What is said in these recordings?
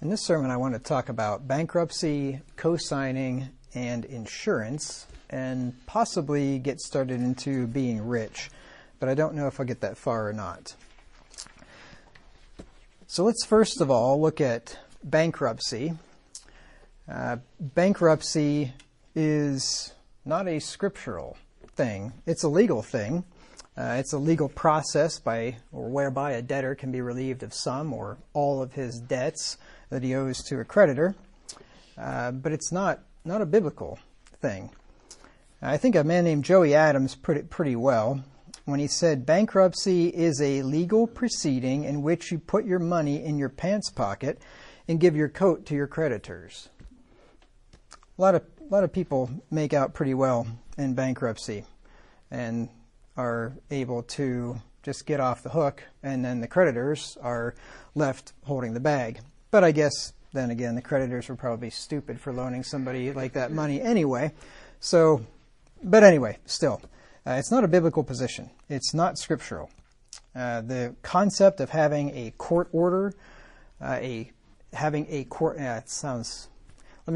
In this sermon, I want to talk about bankruptcy, cosigning, and insurance, and possibly get started into being rich. But I don't know if I'll get that far or not. So let's first of all look at bankruptcy. Bankruptcy is not a scriptural thing. It's a legal thing. It's a legal process whereby a debtor can be relieved of some or all of his debts that he owes to a creditor. But it's not a biblical thing. I think a man named Joey Adams put it pretty well when he said, bankruptcy is a legal proceeding in which you put your money in your pants pocket and give your coat to your creditors. A lot of people make out pretty well in bankruptcy and are able to just get off the hook, and then the creditors are left holding the bag. But I guess, then again, the creditors were probably stupid for loaning somebody like that money anyway. But anyway, still, it's not a biblical position. It's not scriptural. The concept of having a court order, let me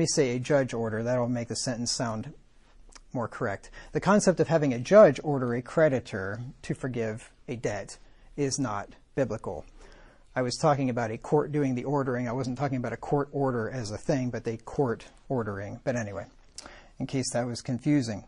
say a judge order. That'll make the sentence sound more correct. The concept of having a judge order a creditor to forgive a debt is not biblical. I was talking about a court doing the ordering. I wasn't talking about a court order as a thing, but a court ordering. But anyway, in case that was confusing.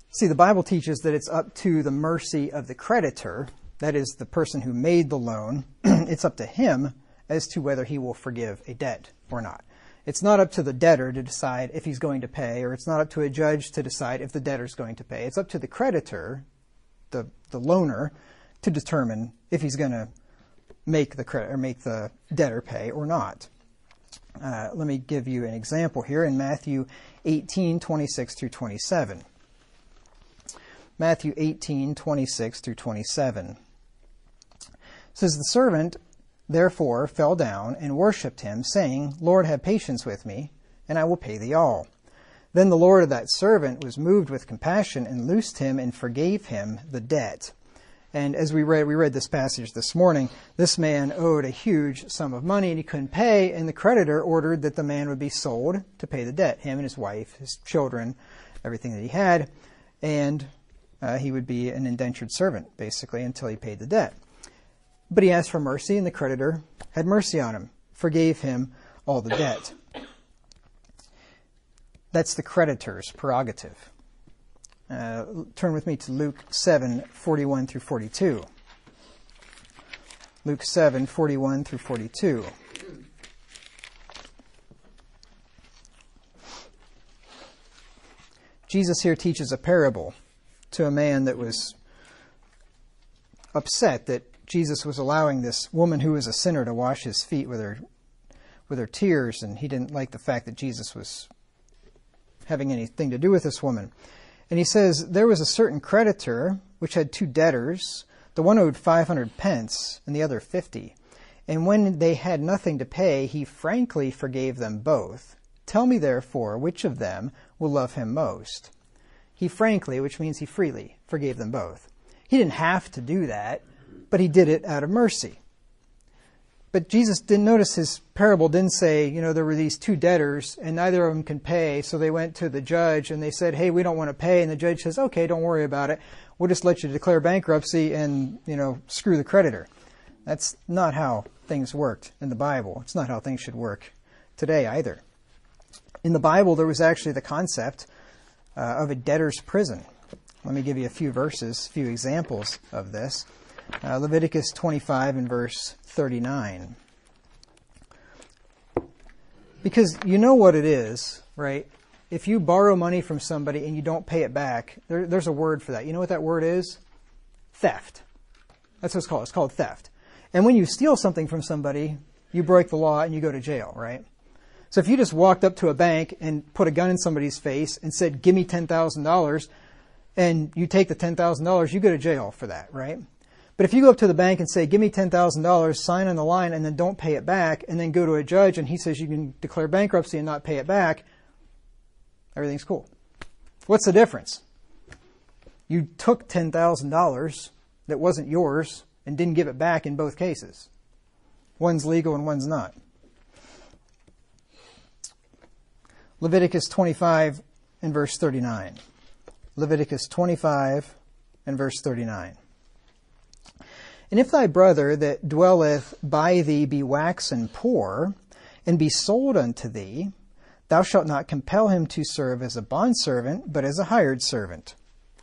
See, the Bible teaches that it's up to the mercy of the creditor, that is, the person who made the loan. It's up to him as to whether he will forgive a debt or not. It's not up to the debtor to decide if he's going to pay, or it's not up to a judge to decide if the debtor's going to pay. It's up to the creditor, the loaner, to determine if he's going to make the debtor pay or not. Let me give you an example here in Matthew 18:26 through 27. Matthew 18:26 through 27 says, the servant therefore fell down and worshipped him, saying, Lord, have patience with me, and I will pay thee all. Then the Lord of that servant was moved with compassion and loosed him and forgave him the debt. And as we read this passage this morning, this man owed a huge sum of money and he couldn't pay, and the creditor ordered that the man would be sold to pay the debt, him and his wife, his children, everything that he had, and he would be an indentured servant, basically, until he paid the debt. But he asked for mercy, and the creditor had mercy on him, forgave him all the debt. That's the creditor's prerogative. Turn with me to Luke 7:41 through 42. Luke 7:41 through 42. Jesus here teaches a parable to a man that was upset that Jesus was allowing this woman who was a sinner to wash his feet with her tears, and he didn't like the fact that Jesus was having anything to do with this woman. And he says, there was a certain creditor which had two debtors. The one owed 500 pence and the other 50. And when they had nothing to pay, he frankly forgave them both. Tell me therefore, which of them will love him most? He frankly, which means he freely, forgave them both. He didn't have to do that, but he did it out of mercy. But Jesus didn't notice his parable didn't say, there were these two debtors and neither of them can pay. So they went to the judge and they said, hey, we don't want to pay. And the judge says, okay, don't worry about it. We'll just let you declare bankruptcy and, screw the creditor. That's not how things worked in the Bible. It's not how things should work today either. In the Bible, there was actually the concept of a debtor's prison. Let me give you a few examples of this. Leviticus 25 and verse 39. Because you know what it is, right? If you borrow money from somebody and you don't pay it back, there's a word for that. You know what that word is? Theft. That's what it's called. It's called theft. And when you steal something from somebody, you break the law and you go to jail, right? So if you just walked up to a bank and put a gun in somebody's face and said, give me $10,000, and you take the $10,000, you go to jail for that, right? But if you go up to the bank and say, give me $10,000, sign on the line, and then don't pay it back, and then go to a judge and he says you can declare bankruptcy and not pay it back, everything's cool. What's the difference? You took $10,000 that wasn't yours and didn't give it back in both cases. One's legal and one's not. Leviticus 25 and verse 39. Leviticus 25 and verse 39. And if thy brother that dwelleth by thee be waxen poor, and be sold unto thee, thou shalt not compel him to serve as a bondservant, but as a hired servant.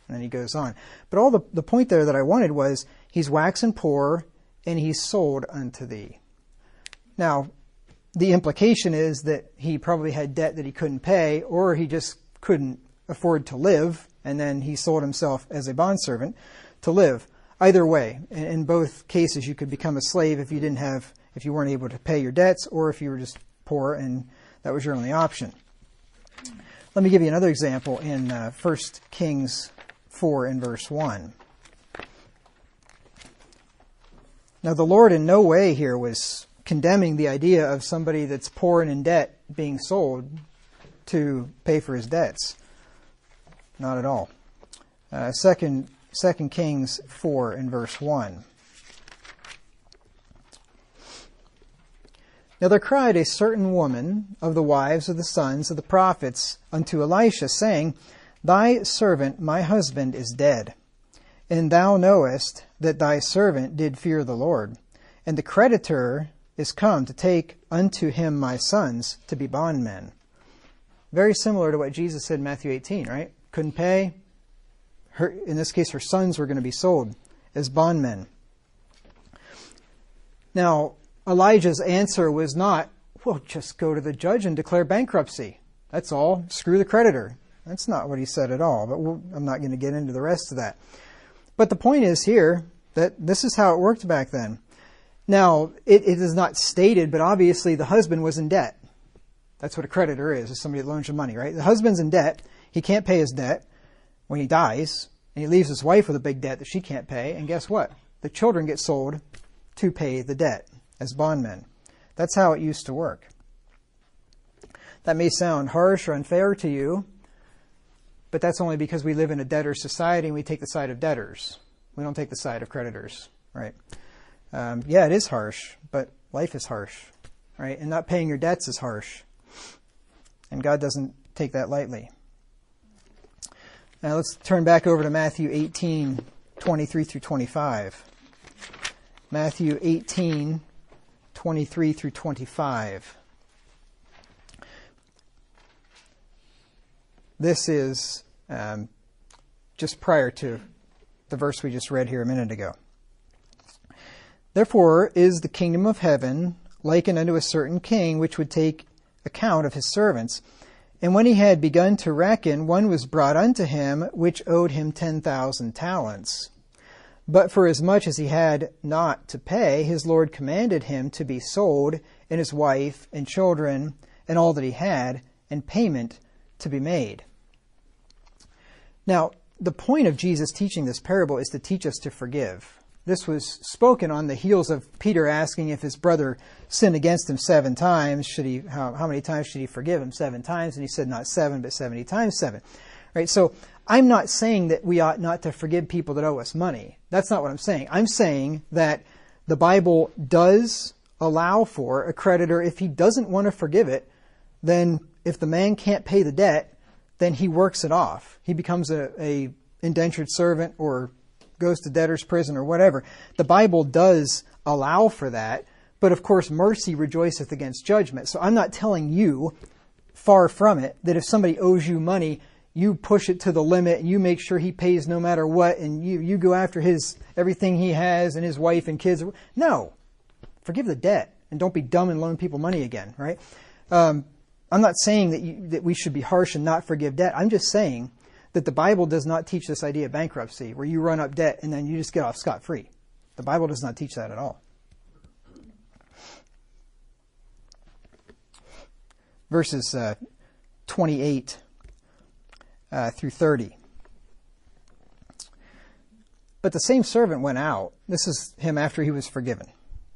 And then he goes on. But all the point there that I wanted was, he's waxen poor, and he's sold unto thee. Now, the implication is that he probably had debt that he couldn't pay, or he just couldn't afford to live, and then he sold himself as a bondservant to live. Either way, in both cases, you could become a slave if you weren't able to pay your debts, or if you were just poor and that was your only option. Let me give you another example in 1 Kings 4 and verse 1. Now, the Lord in no way here was condemning the idea of somebody that's poor and in debt being sold to pay for his debts. Not at all. 2 Kings 4 and verse 1. Now there cried a certain woman of the wives of the sons of the prophets unto Elisha, saying, Thy servant my husband is dead, and thou knowest that thy servant did fear the Lord, and the creditor is come to take unto him my sons to be bondmen. Very similar to what Jesus said in Matthew 18, right? Couldn't pay. In this case, her sons were going to be sold as bondmen. Now, Elijah's answer was not, well, just go to the judge and declare bankruptcy. That's all. Screw the creditor. That's not what he said at all, but I'm not going to get into the rest of that. But the point is here that this is how it worked back then. Now, it is not stated, but obviously the husband was in debt. That's what a creditor is somebody that loans you money, right? The husband's in debt. He can't pay his debt when he dies, and he leaves his wife with a big debt that she can't pay, and guess what? The children get sold to pay the debt as bondmen. That's how it used to work. That may sound harsh or unfair to you, but that's only because we live in a debtor society and we take the side of debtors. We don't take the side of creditors, right? Yeah, it is harsh, but life is harsh, right? And not paying your debts is harsh. And God doesn't take that lightly. Now let's turn back over to Matthew 18, 23 through 25. Matthew 18, 23 through 25. This is just prior to the verse we just read here a minute ago. Therefore is the kingdom of heaven likened unto a certain king, which would take account of his servants. And when he had begun to reckon, one was brought unto him, which owed him 10,000 talents. But for as much as he had not to pay, his Lord commanded him to be sold, and his wife, and children, and all that he had, and payment to be made. Now, the point of Jesus teaching this parable is to teach us to forgive. This was spoken on the heels of Peter asking if his brother sinned against him 7 times. How many times should he forgive him? 7 times. And he said not 7, but 70 times 7. Right? So I'm not saying that we ought not to forgive people that owe us money. That's not what I'm saying. I'm saying that the Bible does allow for a creditor, if he doesn't want to forgive it, then if the man can't pay the debt, then he works it off. He becomes a indentured servant or goes to debtor's prison or whatever. The Bible does allow for that, but of course mercy rejoiceth against judgment. So I'm not telling you, far from it, that if somebody owes you money, you push it to the limit and you make sure he pays no matter what, and you go after everything he has and his wife and kids. No. Forgive the debt and don't be dumb and loan people money again, right? I'm not saying that we should be harsh and not forgive debt. I'm just saying that the Bible does not teach this idea of bankruptcy, where you run up debt and then you just get off scot-free. The Bible does not teach that at all. Verses 28 through 30. But the same servant went out. This is him after he was forgiven.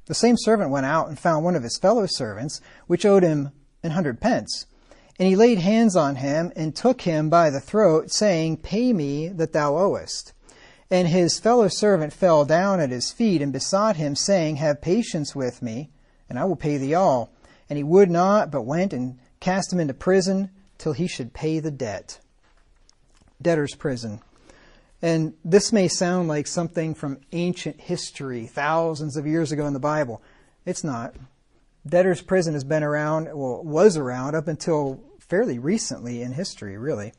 The same servant went out and found one of his fellow servants, which owed him 100 pence. And he laid hands on him and took him by the throat, saying, Pay me that thou owest. And his fellow servant fell down at his feet and besought him, saying, Have patience with me, and I will pay thee all. And he would not, but went and cast him into prison till he should pay the debt. Debtor's prison. And this may sound like something from ancient history, thousands of years ago in the Bible. It's not. Debtor's prison has been around, well, was around up until fairly recently in history, really.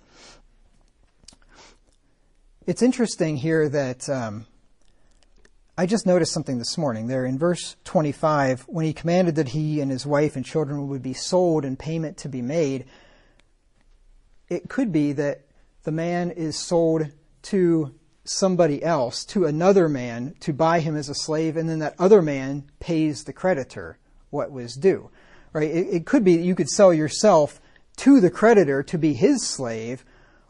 It's interesting here that I just noticed something this morning. There in verse 25, when he commanded that he and his wife and children would be sold and payment to be made, it could be that the man is sold to somebody else, to another man, to buy him as a slave, and then that other man pays the creditor what was due. Right? It could be that you could sell yourself to the creditor to be his slave,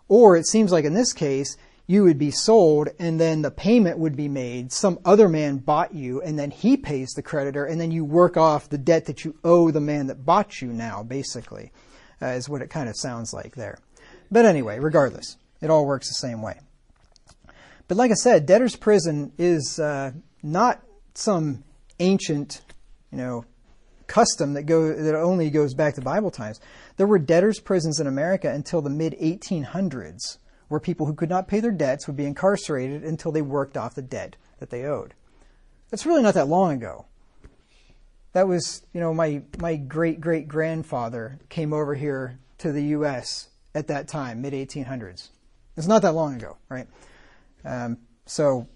or it seems like in this case, you would be sold and then the payment would be made. Some other man bought you and then he pays the creditor and then you work off the debt that you owe the man that bought you now, basically, is what it kind of sounds like there. But anyway, regardless, it all works the same way. But like I said, debtor's prison is not some ancient, custom that only goes back to Bible times. There were debtor's prisons in America until the mid-1800s, where people who could not pay their debts would be incarcerated until they worked off the debt that they owed. That's really not that long ago. That was, my great-great-grandfather came over here to the U.S. at that time, mid-1800s. It's not that long ago, right? So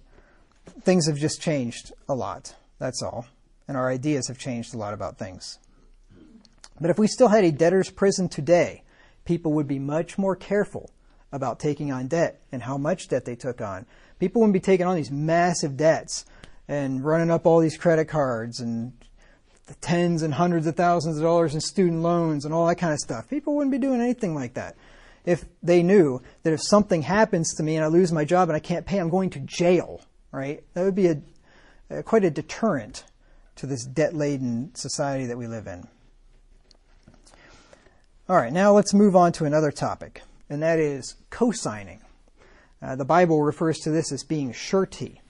things have just changed a lot, that's all. And our ideas have changed a lot about things. But if we still had a debtor's prison today, people would be much more careful about taking on debt and how much debt they took on. People wouldn't be taking on these massive debts and running up all these credit cards and the tens and hundreds of thousands of dollars in student loans and all that kind of stuff. People wouldn't be doing anything like that if they knew that if something happens to me and I lose my job and I can't pay, I'm going to jail, right? That would be quite a deterrent to this debt-laden society that we live in. All right, now let's move on to another topic, and that is cosigning. The Bible refers to this as being surety.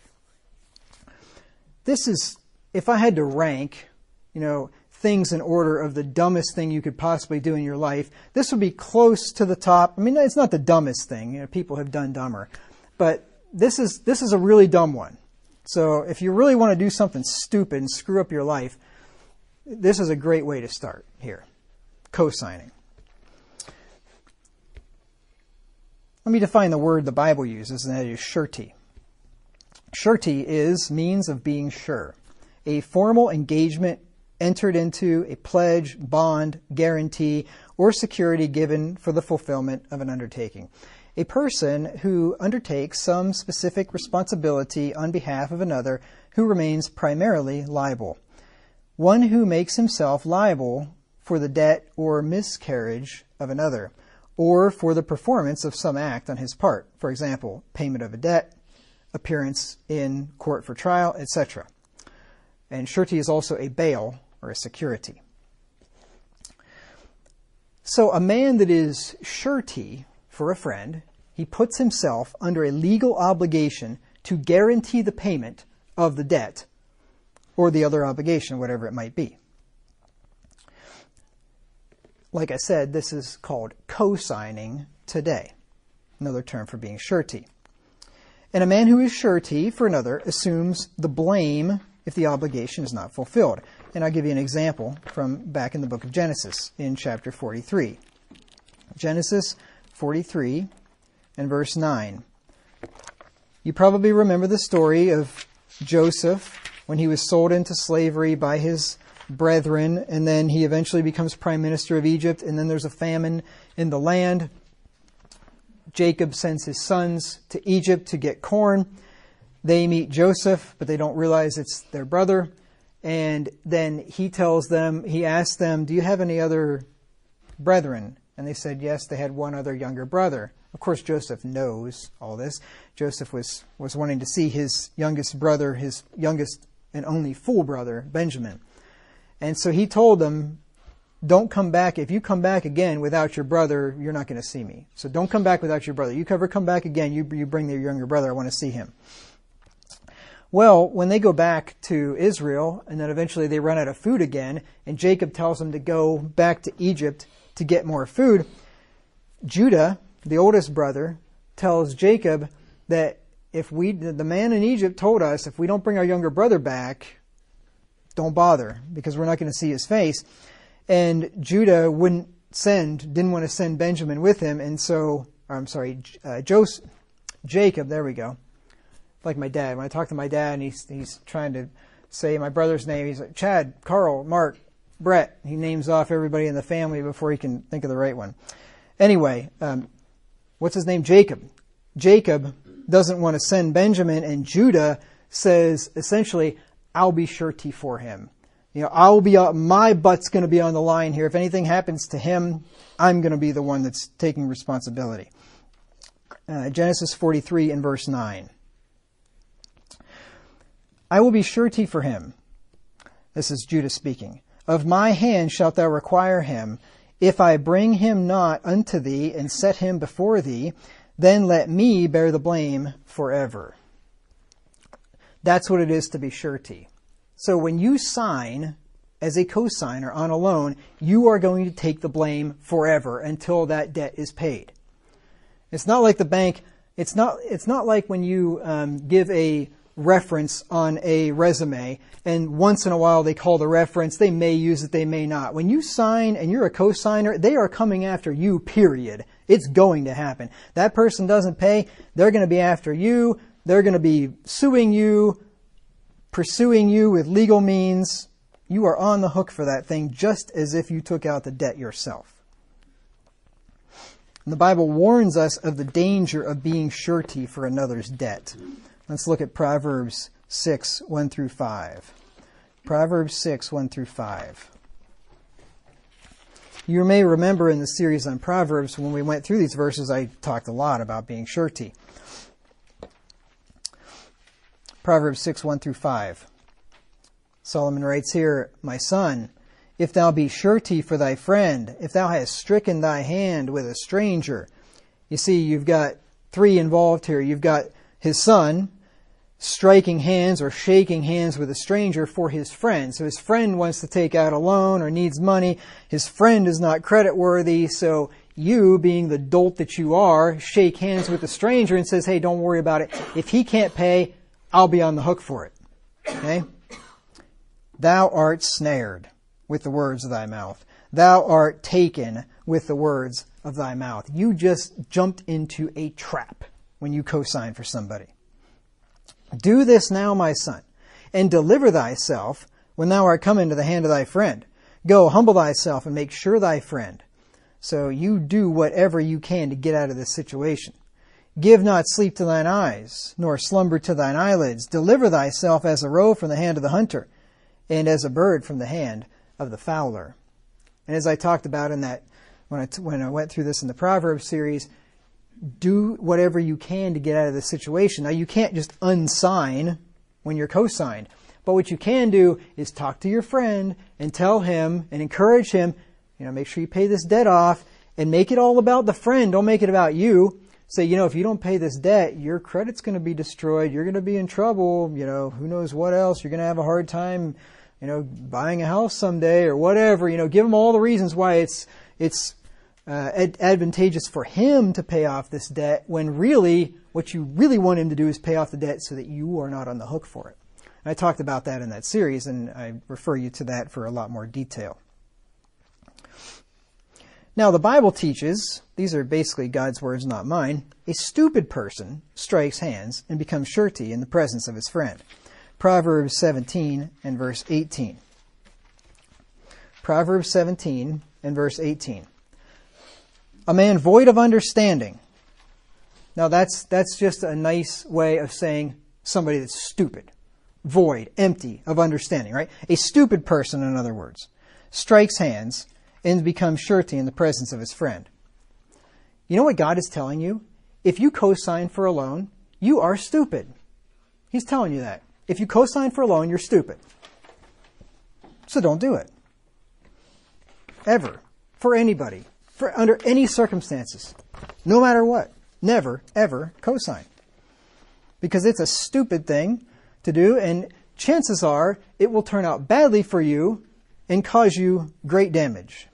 This is, if I had to rank, things in order of the dumbest thing you could possibly do in your life, this would be close to the top. I mean, it's not the dumbest thing. People have done dumber. But this is a really dumb one. So if you really want to do something stupid and screw up your life, this is a great way to start here. Cosigning. Let me define the word the Bible uses, and that is surety. Surety is means of being sure. A formal engagement entered into, a pledge, bond, guarantee, or security given for the fulfillment of an undertaking. A person who undertakes some specific responsibility on behalf of another who remains primarily liable. One who makes himself liable for the debt or miscarriage of another, or for the performance of some act on his part. For example, payment of a debt, appearance in court for trial, etc. And surety is also a bail or a security. So a man that is surety for a friend, he puts himself under a legal obligation to guarantee the payment of the debt or the other obligation, whatever it might be. Like I said, this is called cosigning today, another term for being surety. And a man who is surety for another assumes the blame if the obligation is not fulfilled. And I'll give you an example from back in the book of Genesis in chapter 43. Genesis 43 and verse 9. You probably remember the story of Joseph when he was sold into slavery by his brethren, and then he eventually becomes prime minister of Egypt, and then there's a famine in the land. Jacob sends his sons to Egypt to get corn. They meet Joseph, but they don't realize it's their brother. And then he asks them, do you have any other brethren? And they said, yes, they had one other younger brother. Of course, Joseph knows all this. Joseph was wanting to see his youngest brother, his youngest and only full brother, Benjamin. And so he told them, don't come back. If you come back again without your brother, you're not going to see me. So don't come back without your brother. You ever come back again, you bring your younger brother. I want to see him. Well, when they go back to Israel, and then eventually they run out of food again, and Jacob tells them to go back to Egypt to get more food, Judah, the oldest brother, tells Jacob that the man in Egypt told us, if we don't bring our younger brother back, don't bother, because we're not going to see his face. And Judah didn't want to send Benjamin with him, and so, Jacob, there we go. Like my dad. When I talk to my dad and he's trying to say my brother's name, he's like, Chad, Carl, Mark, Brett. He names off everybody in the family before he can think of the right one. Anyway, what's his name? Jacob. Jacob doesn't want to send Benjamin, and Judah says, essentially, I'll be surety for him. My butt's going to be on the line here. If anything happens to him, I'm going to be the one that's taking responsibility. Genesis 43 and verse 9. I will be surety for him. This is Judah speaking. Of my hand shalt thou require him. If I bring him not unto thee and set him before thee, then let me bear the blame forever. That's what it is to be surety. So when you sign as a cosigner on a loan, you are going to take the blame forever until that debt is paid. It's not like the bank. It's not like when you give a reference on a resume, and once in a while they call the reference. They may use it, they may not. When you sign and you're a cosigner, they are coming after you, period. It's going to happen. That person doesn't pay, they're going to be after you. They're going to be suing you, pursuing you with legal means. You are on the hook for that thing, just as if you took out the debt yourself. And the Bible warns us of the danger of being surety for another's debt. Let's look at Proverbs 6, 1 through 5. Proverbs 6, 1 through 5. You may remember in the series on Proverbs, when we went through these verses, I talked a lot about being surety. Proverbs 6, 1 through 5. Solomon writes here, My son, if thou be surety for thy friend, if thou hast stricken thy hand with a stranger. You see, you've got three involved here. You've got his son striking hands or shaking hands with a stranger for his friend. So his friend wants to take out a loan or needs money. His friend is not creditworthy, so you, being the dolt that you are, shake hands with the stranger and says, hey, don't worry about it. If he can't pay, I'll be on the hook for it. Okay? Thou art snared with the words of thy mouth. Thou art taken with the words of thy mouth. You just jumped into a trap when you co-sign for somebody. Do this now, my son, and deliver thyself when thou art come into the hand of thy friend. Go, humble thyself, and make sure thy friend. So you do whatever you can to get out of this situation. Give not sleep to thine eyes, nor slumber to thine eyelids. Deliver thyself as a roe from the hand of the hunter, and as a bird from the hand of the fowler. And as I talked about in that, when I went through this in the Proverbs series, do whatever you can to get out of this situation. Now, you can't just unsign when you're co-signed. But what you can do is talk to your friend and tell him and encourage him, make sure you pay this debt off, and make it all about the friend. Don't make it about you. Say, if you don't pay this debt, your credit's going to be destroyed. You're going to be in trouble. Who knows what else. You're going to have a hard time, buying a house someday or whatever. Give him all the reasons why it's advantageous for him to pay off this debt, when really what you really want him to do is pay off the debt so that you are not on the hook for it. And I talked about that in that series, and I refer you to that for a lot more detail. Now, the Bible teaches, these are basically God's words, not mine, a stupid person strikes hands and becomes surety in the presence of his friend. Proverbs 17 and verse 18. Proverbs 17 and verse 18. A man void of understanding. Now that's just a nice way of saying somebody that's stupid. Void, empty of understanding, right? A stupid person, in other words, strikes hands and becomes surety in the presence of his friend. You know what God is telling you? If you co-sign for a loan, you are stupid. He's telling you that. If you co-sign for a loan, you're stupid. So don't do it. Ever. For anybody. Under any circumstances. No matter what. Never, ever co-sign. Because it's a stupid thing to do, and chances are it will turn out badly for you and cause you great damage.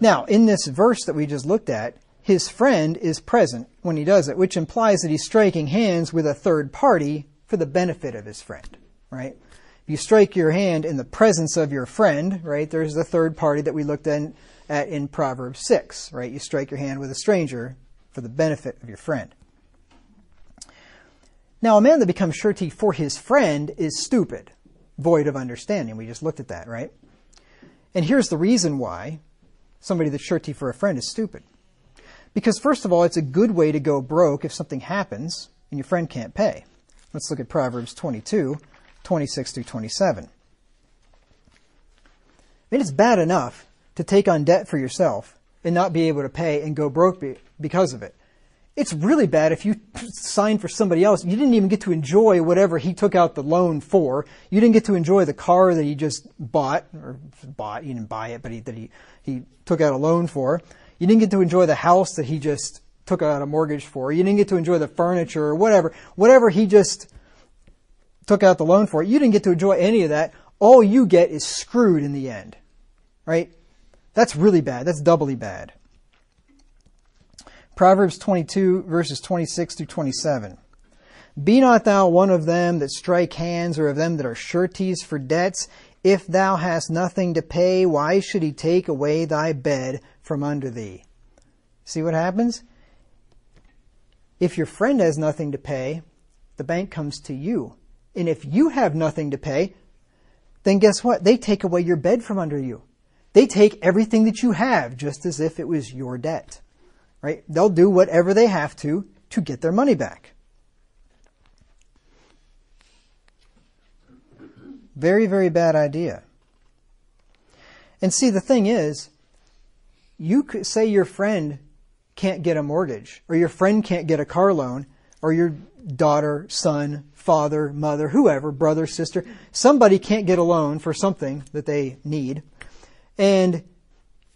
Now, in this verse that we just looked at, his friend is present when he does it, which implies that he's striking hands with a third party for the benefit of his friend, right? If you strike your hand in the presence of your friend, right, there's the third party that we looked at in Proverbs 6, right? You strike your hand with a stranger for the benefit of your friend. Now, a man that becomes surety for his friend is stupid, void of understanding. We just looked at that, right? And here's the reason why somebody that's surety for a friend is stupid. Because first of all, it's a good way to go broke if something happens and your friend can't pay. Let's look at Proverbs 22, 26 through 27. I mean, it's bad enough to take on debt for yourself and not be able to pay and go broke because of it. It's really bad if you signed for somebody else. You didn't even get to enjoy whatever he took out the loan for. You didn't get to enjoy the car that he just bought, he didn't buy it, but he took out a loan for. You didn't get to enjoy the house that he just took out a mortgage for. You didn't get to enjoy the furniture or whatever he just took out the loan for. You didn't get to enjoy any of that. All you get is screwed in the end, right? That's really bad. That's doubly bad. Proverbs 22, verses 26 through 27. Be not thou one of them that strike hands, or of them that are sureties for debts. If thou hast nothing to pay, why should he take away thy bed from under thee? See what happens? If your friend has nothing to pay, the bank comes to you. And if you have nothing to pay, then guess what? They take away your bed from under you. They take everything that you have, just as if it was your debt. Right? They'll do whatever they have to get their money back. Very, very bad idea. And see, the thing is, you could say your friend can't get a mortgage, or your friend can't get a car loan, or your daughter, son, father, mother, whoever, brother, sister, somebody can't get a loan for something that they need. And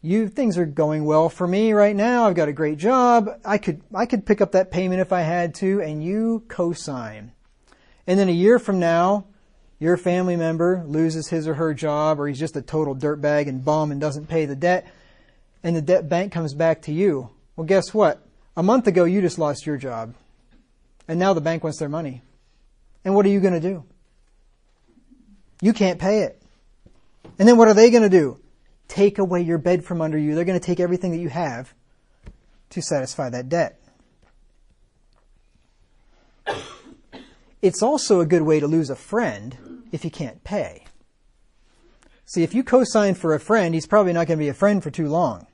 things are going well for me right now. I've got a great job. I could pick up that payment if I had to, and you co-sign. And then a year from now, your family member loses his or her job, or he's just a total dirtbag and bum and doesn't pay the debt, and the debt bank comes back to you. Well, guess what? A month ago, you just lost your job, and now the bank wants their money. And what are you going to do? You can't pay it. And then what are they going to do? Take away your bed from under you. They're going to take everything that you have to satisfy that debt. It's also a good way to lose a friend if you can't pay. See, if you co-sign for a friend, he's probably not going to be a friend for too long.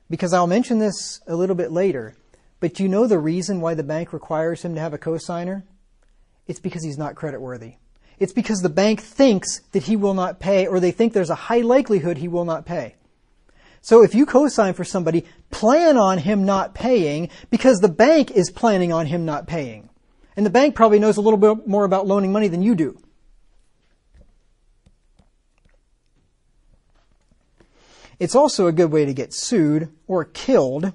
Because I'll mention this a little bit later, but you know the reason why the bank requires him to have a co-signer? It's because he's not creditworthy. It's because the bank thinks that he will not pay, or they think there's a high likelihood he will not pay. So if you co-sign for somebody, plan on him not paying, because the bank is planning on him not paying. And the bank probably knows a little bit more about loaning money than you do. It's also a good way to get sued or killed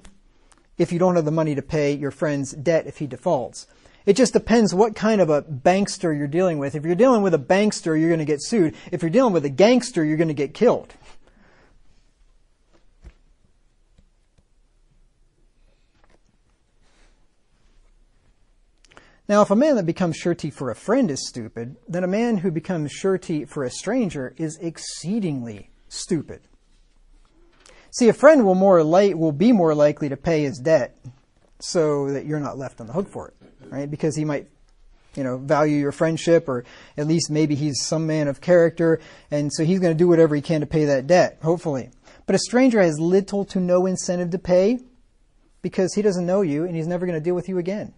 if you don't have the money to pay your friend's debt if he defaults. It just depends what kind of a bankster you're dealing with. If you're dealing with a bankster, you're going to get sued. If you're dealing with a gangster, you're going to get killed. Now, if a man that becomes surety for a friend is stupid, then a man who becomes surety for a stranger is exceedingly stupid. See, a friend will be more likely to pay his debt so that you're not left on the hook for it, right? Because he might, value your friendship, or at least maybe he's some man of character, and so he's going to do whatever he can to pay that debt, hopefully. But a stranger has little to no incentive to pay because he doesn't know you and he's never going to deal with you again.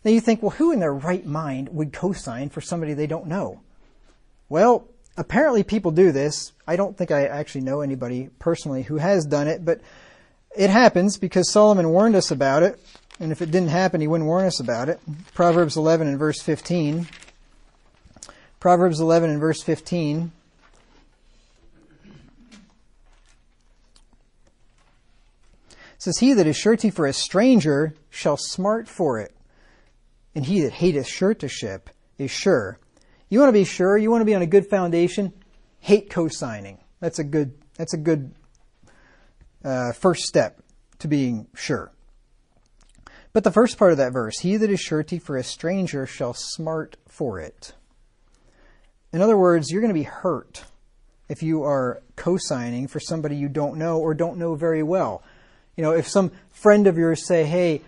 Now you think, well, who in their right mind would co-sign for somebody they don't know? Well, apparently people do this. I don't think I actually know anybody personally who has done it, but it happens because Solomon warned us about it. And if it didn't happen, he wouldn't warn us about it. Proverbs 11 and verse 15. Proverbs 11 and verse 15. It says, he that is surety for a stranger shall smart for it. and he that hateth suretyship is sure. You want to be sure, you want to be on a good foundation, hate cosigning. That's a good first step to being sure. But the first part of that verse, he that is surety for a stranger shall smart for it. In other words, you're going to be hurt if you are cosigning for somebody you don't know or don't know very well. You know, if some friend of yours say, hey,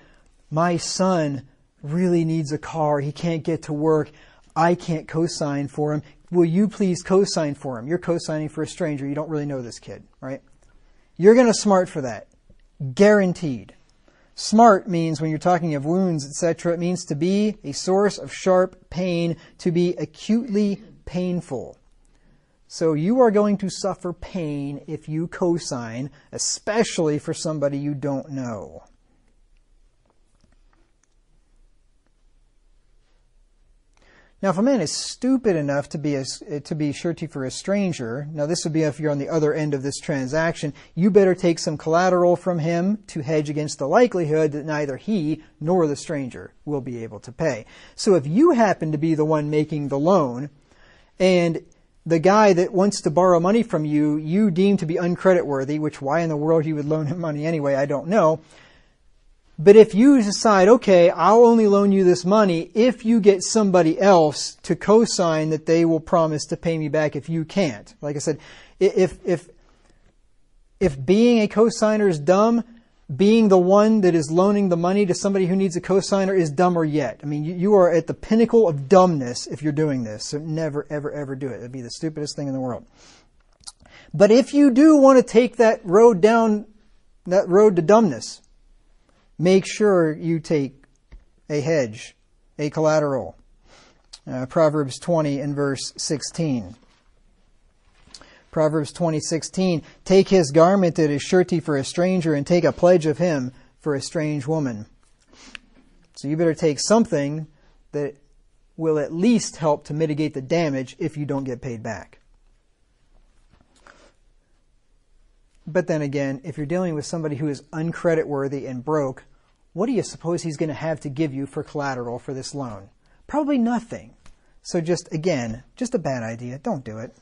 my son really needs a car, he can't get to work, I can't cosign for him, will you please cosign for him? You're cosigning for a stranger, you don't really know this kid, right? You're going to smart for that. Guaranteed. Smart means, when you're talking of wounds, etc., it means to be a source of sharp pain, to be acutely painful. So you are going to suffer pain if you cosign, especially for somebody you don't know. Now, if a man is stupid enough to be surety for a stranger, now this would be if you're on the other end of this transaction, you better take some collateral from him to hedge against the likelihood that neither he nor the stranger will be able to pay. So if you happen to be the one making the loan, and the guy that wants to borrow money from you, you deem to be uncreditworthy, which why in the world you would loan him money anyway, I don't know. But if you decide, okay, I'll only loan you this money if you get somebody else to co-sign that they will promise to pay me back if you can't. Like I said, if being a co-signer is dumb, being the one that is loaning the money to somebody who needs a co-signer is dumber yet. I mean, you are at the pinnacle of dumbness if you're doing this. So never, ever, ever do it. It'd be the stupidest thing in the world. But if you do want to take that road down, that road to dumbness, make sure you take a hedge, a collateral. Proverbs 20 and verse 16. Proverbs 20:16, take his garment that is surety for a stranger, and take a pledge of him for a strange woman. So you better take something that will at least help to mitigate the damage if you don't get paid back. But then again, if you're dealing with somebody who is uncreditworthy and broke, what do you suppose he's going to have to give you for collateral for this loan? Probably nothing. So just a bad idea. Don't do it.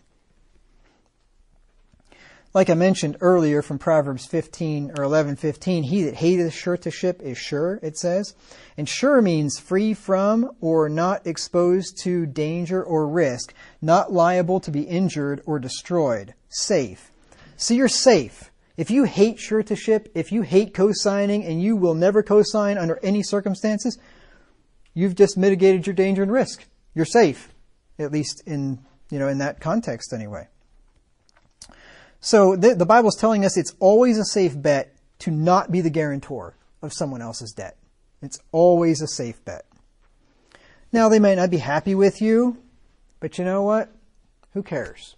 Like I mentioned earlier from Proverbs 15 or 11:15, he that hateth suretyship is sure, it says. And sure means free from or not exposed to danger or risk, not liable to be injured or destroyed. Safe. So you're safe. If you hate suretyship, if you hate co-signing, and you will never co-sign under any circumstances, you've just mitigated your danger and risk. You're safe, at least in that context anyway. So the Bible is telling us it's always a safe bet to not be the guarantor of someone else's debt. It's always a safe bet. Now, they might not be happy with you, but you know what? Who cares?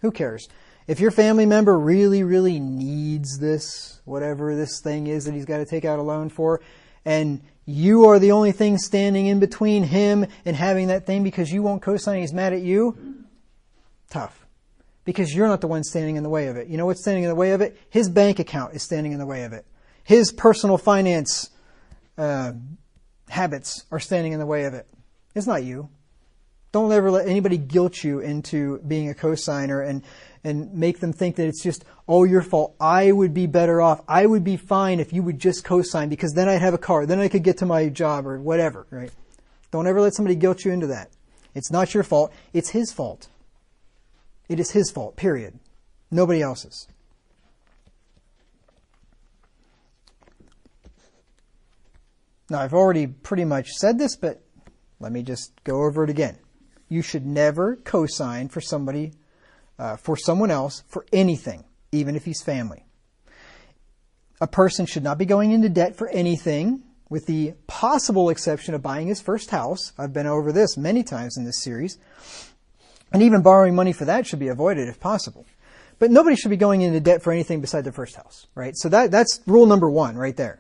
Who cares? If your family member really, really needs this, whatever this thing is that he's got to take out a loan for, and you are the only thing standing in between him and having that thing because you won't co-sign, he's mad at you, tough. Because you're not the one standing in the way of it. You know what's standing in the way of it? His bank account is standing in the way of it. His personal finance habits are standing in the way of it. It's not you. Don't ever let anybody guilt you into being a co-signer and make them think that it's just, oh, your fault. I would be better off. I would be fine if you would just co-sign because then I'd have a car. Then I could get to my job or whatever, right? Don't ever let somebody guilt you into that. It's not your fault. It's his fault. It is his fault, period. Nobody else's. Now, I've already pretty much said this, but let me just go over it again. You should never co-sign for somebody, for someone else, for anything, even if he's family. A person should not be going into debt for anything, with the possible exception of buying his first house. I've been over this many times in this series. And even borrowing money for that should be avoided if possible. But nobody should be going into debt for anything beside their first house, right? So that's rule number one right there.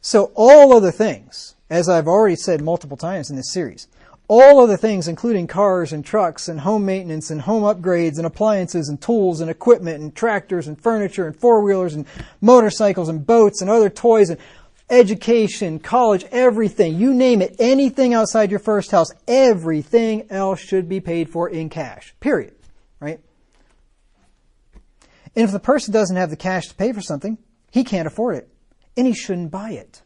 So all other things, as I've already said multiple times in this series, all other things, including cars and trucks and home maintenance and home upgrades and appliances and tools and equipment and tractors and furniture and four-wheelers and motorcycles and boats and other toys and Education, college, everything, you name it, anything outside your first house, everything else should be paid for in cash, period, right? And if the person doesn't have the cash to pay for something, he can't afford it, and he shouldn't buy it.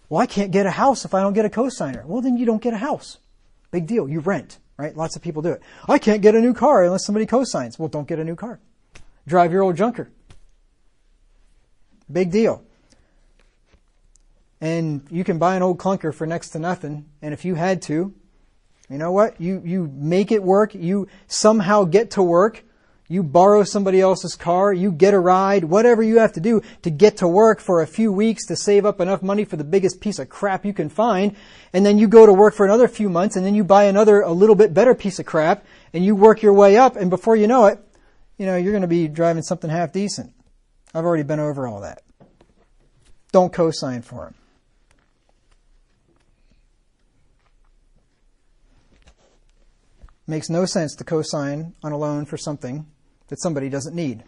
Well, I can't get a house if I don't get a cosigner. Well, then you don't get a house. Big deal. You rent, right? Lots of people do it. I can't get a new car unless somebody cosigns. Well, don't get a new car. Drive your old junker. Big deal. And you can buy an old clunker for next to nothing. And if you had to, you know what? You make it work. You somehow get to work. You borrow somebody else's car. You get a ride. Whatever you have to do to get to work for a few weeks to save up enough money for the biggest piece of crap you can find. And then you go to work for another few months. And then you buy a little bit better piece of crap. And you work your way up. And before you know it, you're going to be driving something half decent. I've already been over all that. Don't co-sign for him. Makes no sense to co-sign on a loan for something that somebody doesn't need.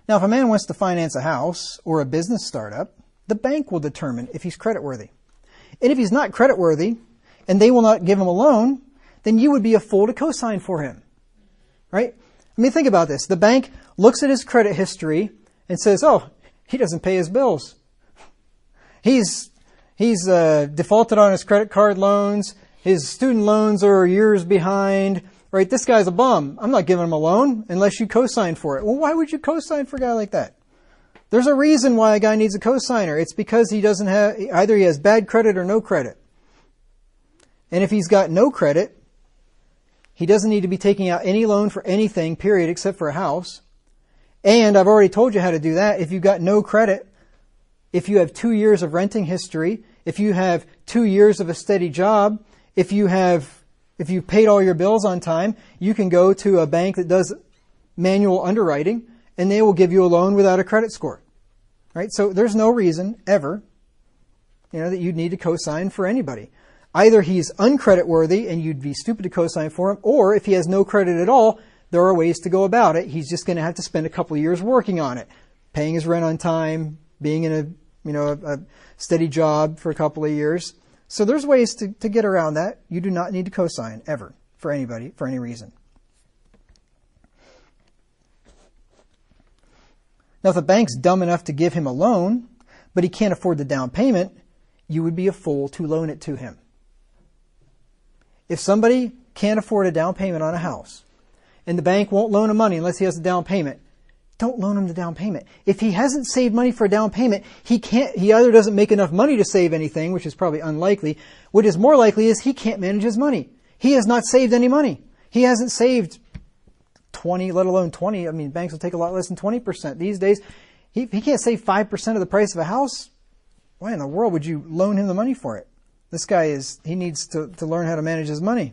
Now, if a man wants to finance a house or a business startup, the bank will determine if he's creditworthy. And if he's not creditworthy and they will not give him a loan, then you would be a fool to co-sign for him. Right? I mean, think about this. The bank looks at his credit history and says, oh, he doesn't pay his bills. He's defaulted on his credit card loans. His student loans are years behind. Right? This guy's a bum. I'm not giving him a loan unless you co-sign for it. Well, why would you co-sign for a guy like that? There's a reason why a guy needs a co-signer. It's because he doesn't have, either he has bad credit or no credit. And if he's got no credit, he doesn't need to be taking out any loan for anything, period, except for a house. And I've already told you how to do that. If you've got no credit, if you have 2 years of renting history, if you have 2 years of a steady job, if you've paid all your bills on time, you can go to a bank that does manual underwriting and they will give you a loan without a credit score. Right? So there's no reason ever, that you'd need to co-sign for anybody. Either he's uncreditworthy and you'd be stupid to co-sign for him, or if he has no credit at all, there are ways to go about it. He's just going to have to spend a couple of years working on it, paying his rent on time, being in a steady job for a couple of years. So there's ways to get around that. You do not need to co-sign ever for anybody for any reason. Now, if the bank's dumb enough to give him a loan, but he can't afford the down payment, you would be a fool to loan it to him. If somebody can't afford a down payment on a house, and the bank won't loan him money unless he has a down payment, don't loan him the down payment. If he hasn't saved money for a down payment, he either doesn't make enough money to save anything, which is probably unlikely. What is more likely is he can't manage his money. He has not saved any money. He hasn't saved 20, let alone 20. I mean, banks will take a lot less than 20% these days. He can't save 5% of the price of a house. Why in the world would you loan him the money for it? This guy he needs to learn how to manage his money.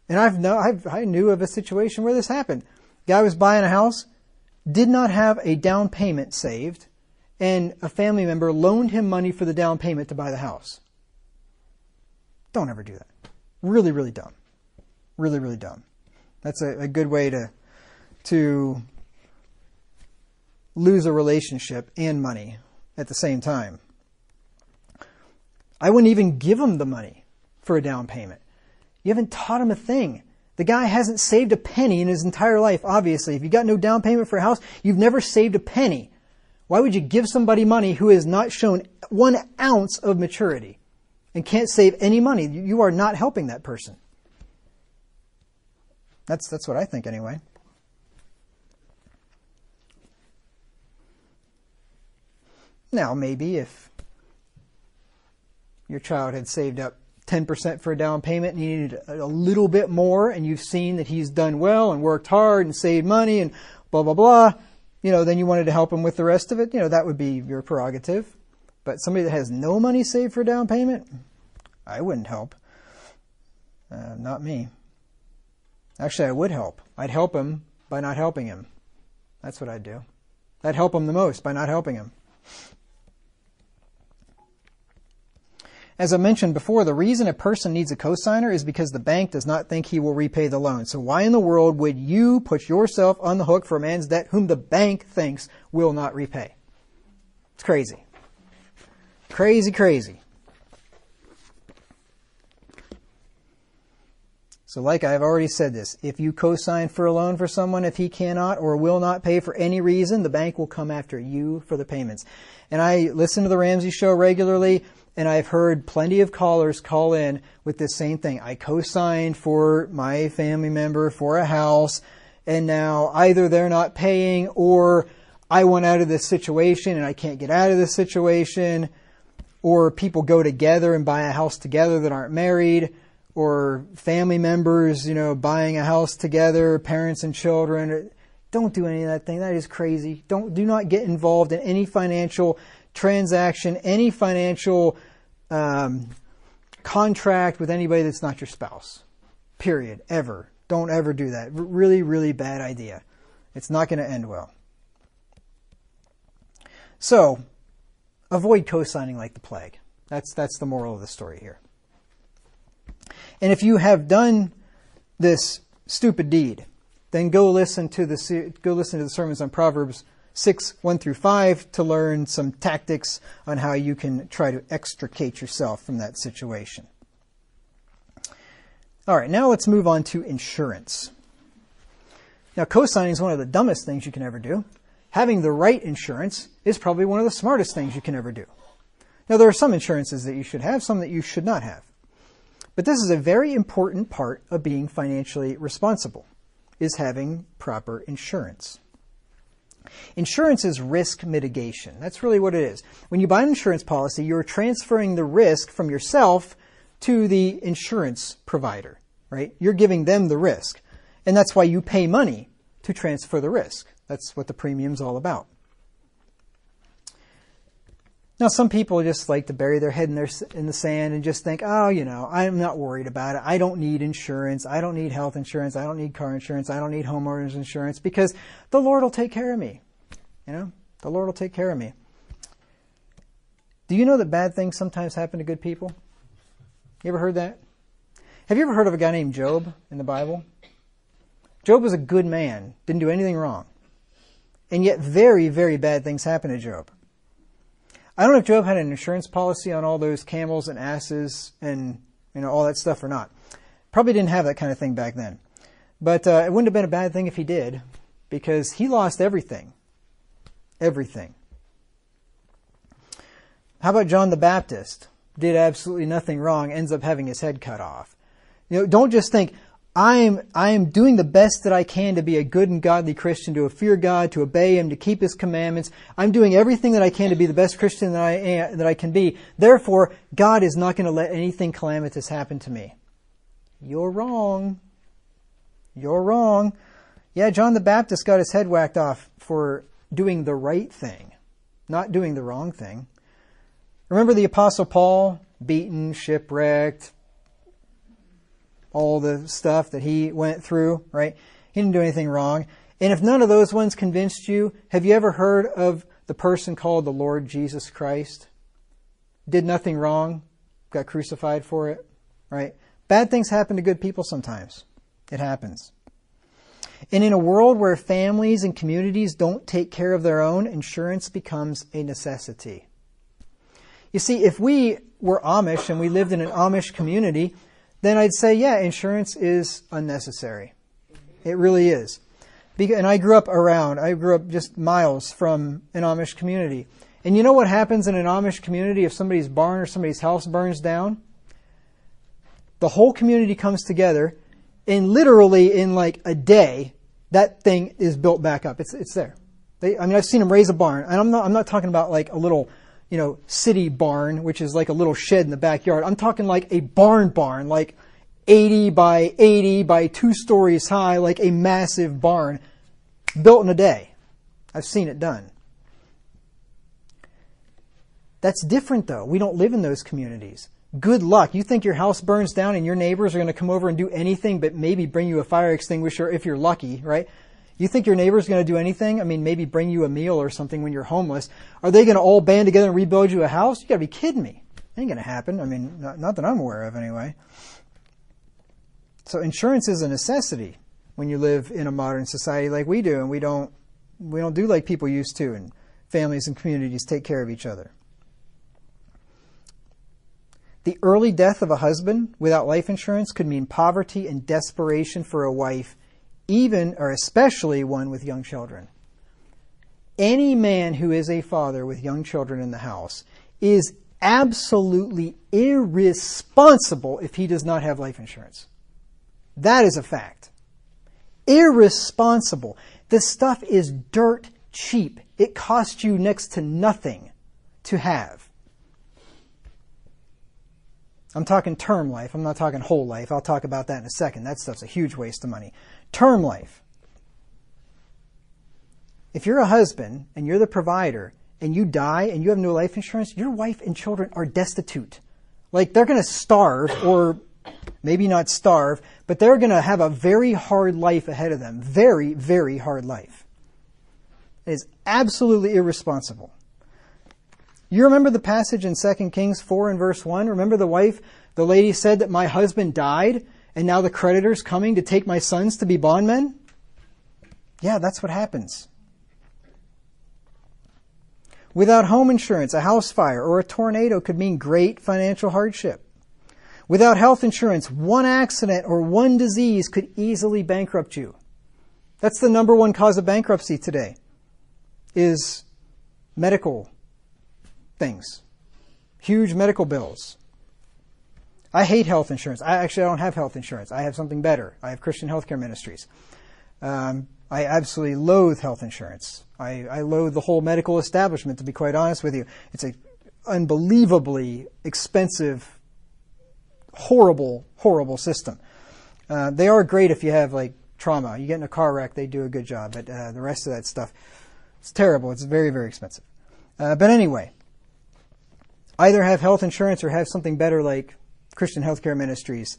And I knew of a situation where this happened. Guy was buying a house, did not have a down payment saved, and a family member loaned him money for the down payment to buy the house. Don't ever do that. Really, really dumb. Really, really dumb. That's a good way to lose a relationship and money at the same time. I wouldn't even give him the money for a down payment. You haven't taught him a thing. The guy hasn't saved a penny in his entire life, obviously. If you got no down payment for a house, you've never saved a penny. Why would you give somebody money who has not shown 1 ounce of maturity and can't save any money? You are not helping that person. That's what I think anyway. Now, maybe if your child had saved up 10% for a down payment and you needed a little bit more, and you've seen that he's done well and worked hard and saved money and blah, blah, blah, then you wanted to help him with the rest of it, that would be your prerogative. But somebody that has no money saved for a down payment, I wouldn't help. Not me. Actually, I would help. I'd help him by not helping him. That's what I'd do. I'd help him the most by not helping him. As I mentioned before, the reason a person needs a cosigner is because the bank does not think he will repay the loan. So why in the world would you put yourself on the hook for a man's debt whom the bank thinks will not repay? It's crazy. Crazy, crazy. So like I've already said this, if you co-sign for a loan for someone, if he cannot or will not pay for any reason, the bank will come after you for the payments. And I listen to the Ramsey show regularly, and I've heard plenty of callers call in with this same thing. I co-signed for my family member for a house, and now either they're not paying or I want out of this situation and I can't get out of this situation, or people go together and buy a house together that aren't married, or family members, buying a house together, parents and children. Don't do any of that thing. That is crazy. Do not get involved in any financial transaction, any financial contract with anybody that's not your spouse. Period. Ever. Don't ever do that. Really, really bad idea. It's not going to end well. So, avoid co-signing like the plague. That's the moral of the story here. And if you have done this stupid deed, then go listen to the sermons on Proverbs 6, 1 through 5 to learn some tactics on how you can try to extricate yourself from that situation. All right, now let's move on to insurance. Now, co-signing is one of the dumbest things you can ever do. Having the right insurance is probably one of the smartest things you can ever do. Now, there are some insurances that you should have, some that you should not have. But this is a very important part of being financially responsible, is having proper insurance. Insurance is risk mitigation. That's really what it is. When you buy an insurance policy, you're transferring the risk from yourself to the insurance provider, right? You're giving them the risk. And that's why you pay money to transfer the risk. That's what the premium's all about. Now, some people just like to bury their head in the sand and just think, I'm not worried about it. I don't need insurance. I don't need health insurance. I don't need car insurance. I don't need homeowners insurance because the Lord will take care of me. The Lord will take care of me. Do you know that bad things sometimes happen to good people? You ever heard that? Have you ever heard of a guy named Job in the Bible? Job was a good man, didn't do anything wrong. And yet very, very bad things happened to Job. I don't know if Job had an insurance policy on all those camels and asses and all that stuff or not. Probably didn't have that kind of thing back then. But it wouldn't have been a bad thing if he did, because he lost everything. Everything. How about John the Baptist? Did absolutely nothing wrong, ends up having his head cut off. Don't just think, I am doing the best that I can to be a good and godly Christian, to fear God, to obey Him, to keep His commandments. I'm doing everything that I can to be the best Christian that I can be. Therefore, God is not going to let anything calamitous happen to me. You're wrong. You're wrong. Yeah, John the Baptist got his head whacked off for doing the right thing, not doing the wrong thing. Remember the Apostle Paul, beaten, shipwrecked, all the stuff that he went through, right? He didn't do anything wrong. And if none of those ones convinced you, have you ever heard of the person called the Lord Jesus Christ? Did nothing wrong, got crucified for it, right? Bad things happen to good people sometimes. It happens. And in a world where families and communities don't take care of their own, insurance becomes a necessity. You see, if we were Amish and we lived in an Amish community, then I'd say, yeah, insurance is unnecessary. It really is. And I grew up just miles from an Amish community. And you know what happens in an Amish community if somebody's barn or somebody's house burns down? The whole community comes together, and literally in like a day, that thing is built back up. It's there. I've seen them raise a barn. And I'm not talking about like a little city barn, which is like a little shed in the backyard. I'm talking like a barn, like 80 by 80 by 2 stories high, like a massive barn built in a day. I've seen it done. That's different though. We don't live in those communities. Good luck. You think your house burns down and your neighbors are going to come over and do anything but maybe bring you a fire extinguisher if you're lucky, right? You think your neighbor's going to do anything? Maybe bring you a meal or something when you're homeless. Are they going to all band together and rebuild you a house? You got to be kidding me. Ain't going to happen. I mean, not that I'm aware of anyway. So insurance is a necessity when you live in a modern society like we do, and we don't do like people used to, and families and communities take care of each other. The early death of a husband without life insurance could mean poverty and desperation for a wife, even or especially one with young children. Any man who is a father with young children in the house is absolutely irresponsible if he does not have life insurance. That is a fact. Irresponsible. This stuff is dirt cheap. It costs you next to nothing to have. I'm talking term life. I'm not talking whole life. I'll talk about that in a second. That stuff's a huge waste of money. Term life. If you're a husband and you're the provider and you die and you have no life insurance, your wife and children are destitute. Like, they're going to starve, or maybe not starve, but they're going to have a very hard life ahead of them. Very, very hard life. It is absolutely irresponsible. You remember the passage in 2 Kings 4 and verse 1? Remember the lady said that my husband died and now the creditor's coming to take my sons to be bondmen? Yeah, that's what happens. Without home insurance, a house fire or a tornado could mean great financial hardship. Without health insurance, one accident or one disease could easily bankrupt you. That's the number one cause of bankruptcy today, is medical things. Huge medical bills. I hate health insurance. I don't have health insurance. I have something better. I have Christian Healthcare Ministries. I absolutely loathe health insurance. I loathe the whole medical establishment, to be quite honest with you. It's an unbelievably expensive, horrible, horrible system. They are great if you have, like, trauma. You get in a car wreck, they do a good job. But the rest of that stuff, it's terrible. It's very, very expensive. But anyway, either have health insurance or have something better like Christian Healthcare Ministries,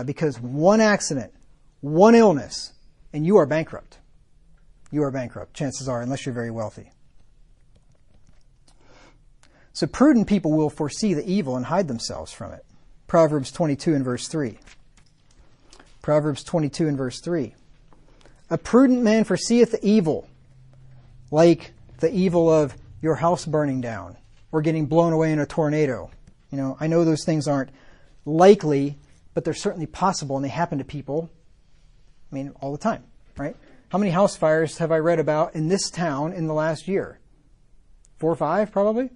because one accident, one illness, and you are bankrupt. You are bankrupt, chances are, unless you're very wealthy. So prudent people will foresee the evil and hide themselves from it. Proverbs 22 and verse 3. Proverbs 22 and verse 3. A prudent man foreseeth the evil, like the evil of your house burning down or getting blown away in a tornado. You know, I know those things aren't likely, but they're certainly possible, and they happen to people, I mean, all the time, right? How many house fires have I read about in this town in the last year? 4 or 5, probably?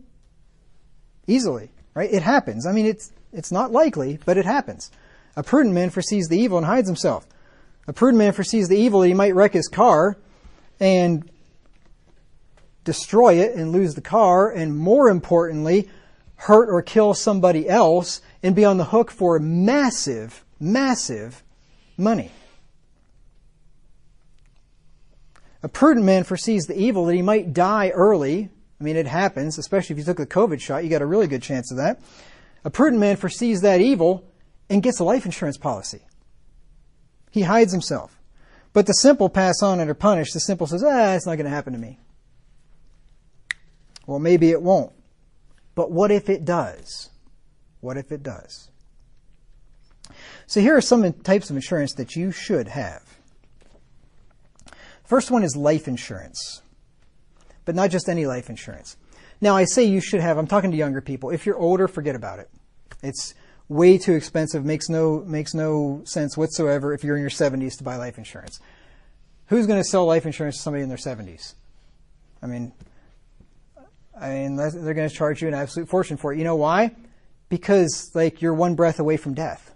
Easily, right? It happens. I mean, it's not likely, but it happens. A prudent man foresees the evil and hides himself. A prudent man foresees the evil that he might wreck his car and destroy it and lose the car, and more importantly, hurt or kill somebody else and be on the hook for massive, massive money. A prudent man foresees the evil that he might die early. I mean, it happens, especially if you took the COVID shot. You got a really good chance of that. A prudent man foresees that evil and gets a life insurance policy. He hides himself. But the simple pass on and are punished. The simple says, it's not going to happen to me. Well, maybe it won't. But what if it does? What if it does? So here are some types of insurance that you should have. First one is life insurance, but not just any life insurance. Now, I say you should have, I'm talking to younger people. If you're older, forget about it. It's way too expensive, makes no sense whatsoever if you're in your 70s to buy life insurance. Who's going to sell life insurance to somebody in their 70s? I mean, they're going to charge you an absolute fortune for it. You know why? Because, like, you're one breath away from death.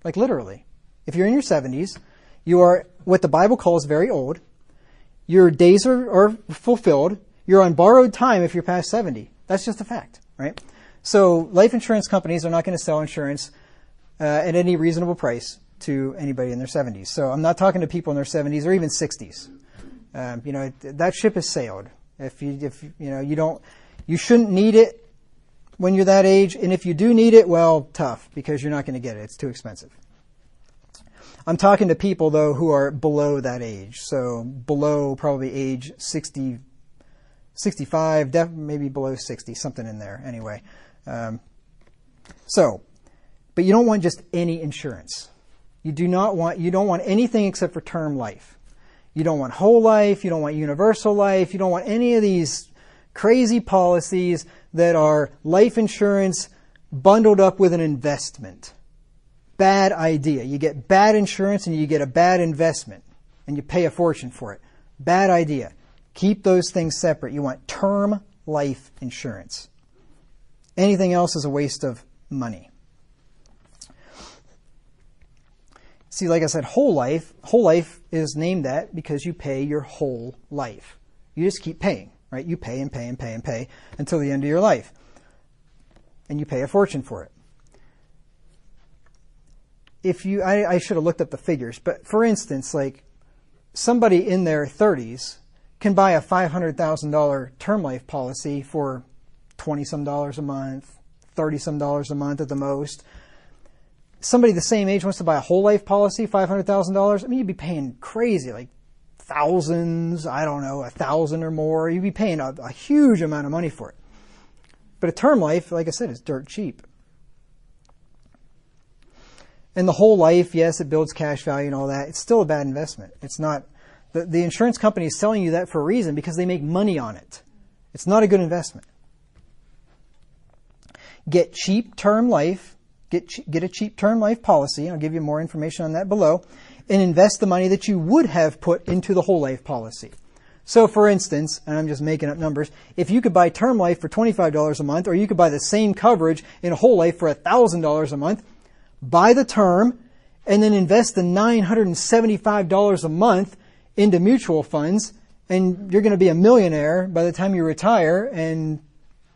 Like, literally. If you're in your 70s, you are what the Bible calls very old. Your days are fulfilled. You're on borrowed time if you're past 70. That's just a fact, right? So life insurance companies are not going to sell insurance at any reasonable price to anybody in their 70s. So I'm not talking to people in their 70s or even 60s. That ship has sailed. You shouldn't need it when you're that age. And if you do need it, well, tough, because you're not going to get it. It's too expensive. I'm talking to people, though, who are below that age. So below probably age 60, 65, maybe below 60, something in there anyway. So, but you don't want just any insurance. You don't want anything except for term life. You don't want whole life, you don't want universal life, you don't want any of these crazy policies that are life insurance bundled up with an investment. Bad idea. You get bad insurance and you get a bad investment and you pay a fortune for it. Bad idea. Keep those things separate. You want term life insurance. Anything else is a waste of money. See, like I said, whole life is named that because you pay your whole life. You just keep paying, right? You pay and pay and pay and pay until the end of your life. And you pay a fortune for it. I should have looked up the figures, but for instance, like somebody in their 30s can buy a $500,000 term life policy for $20-some a month, $30-some a month at the most. Somebody the same age wants to buy a whole life policy, $500,000. I mean, you'd be paying crazy, like thousands, I don't know, 1,000 or more. You'd be paying a huge amount of money for it. But a term life, like I said, is dirt cheap. And the whole life, yes, it builds cash value and all that. It's still a bad investment. It's not. The insurance company is selling you that for a reason because they make money on it. It's not a good investment. Get cheap term life. Get a cheap term life policy. I'll give you more information on that below. And invest the money that you would have put into the whole life policy. So for instance, and I'm just making up numbers, if you could buy term life for $25 a month, or you could buy the same coverage in a whole life for $1,000 a month, buy the term and then invest the $975 a month into mutual funds, and you're going to be a millionaire by the time you retire, and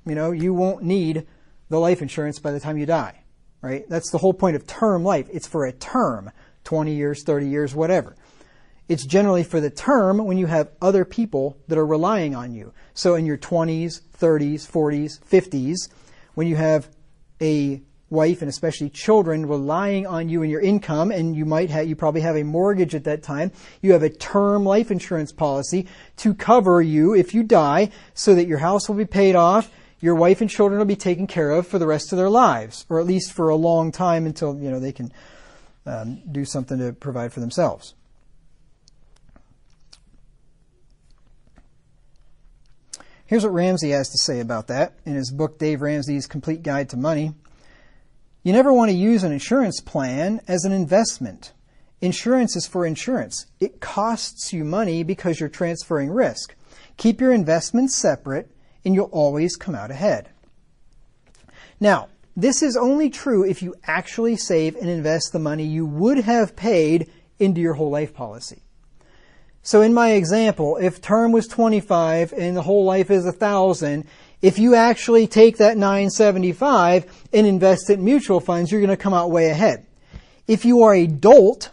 you won't need the life insurance by the time you die, right? That's the whole point of term life. It's for a term, 20 years, 30 years, whatever. It's generally for the term when you have other people that are relying on you. So in your 20s, 30s, 40s, 50s, when you have a wife and especially children relying on you and your income, and you probably have a mortgage at that time, you have a term life insurance policy to cover you if you die so that your house will be paid off, your wife and children will be taken care of for the rest of their lives, or at least for a long time until they can do something to provide for themselves. Here's what Ramsey has to say about that in his book, Dave Ramsey's Complete Guide to Money. You never want to use an insurance plan as an investment. Insurance is for insurance. It costs you money because you're transferring risk. Keep your investments separate and you'll always come out ahead. Now, this is only true if you actually save and invest the money you would have paid into your whole life policy. So in my example, if term was 25 and the whole life is 1,000, if you actually take that 975 and invest it in mutual funds, you're going to come out way ahead. If you are a dolt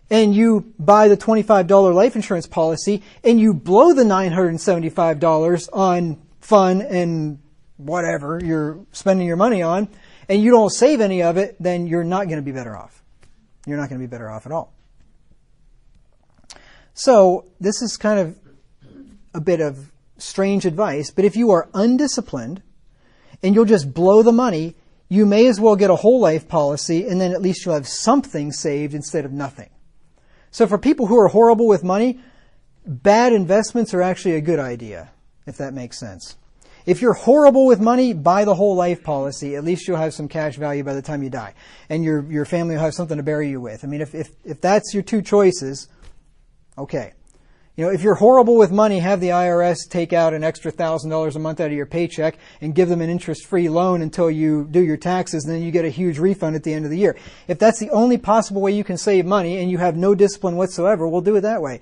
and you buy the $25 life insurance policy and you blow the $975 on fun and whatever you're spending your money on, and you don't save any of it, then you're not going to be better off. You're not going to be better off at all. So this is kind of a bit of strange advice, but if you are undisciplined and you'll just blow the money, you may as well get a whole life policy, and then at least you'll have something saved instead of nothing. So for people who are horrible with money, bad investments are actually a good idea, if that makes sense. If you're horrible with money, buy the whole life policy. At least you'll have some cash value by the time you die, and your family will have something to bury you with. I mean, if that's your two choices, okay. If you're horrible with money, have the IRS take out an extra $1,000 a month out of your paycheck and give them an interest-free loan until you do your taxes, and then you get a huge refund at the end of the year. If that's the only possible way you can save money and you have no discipline whatsoever, we'll do it that way.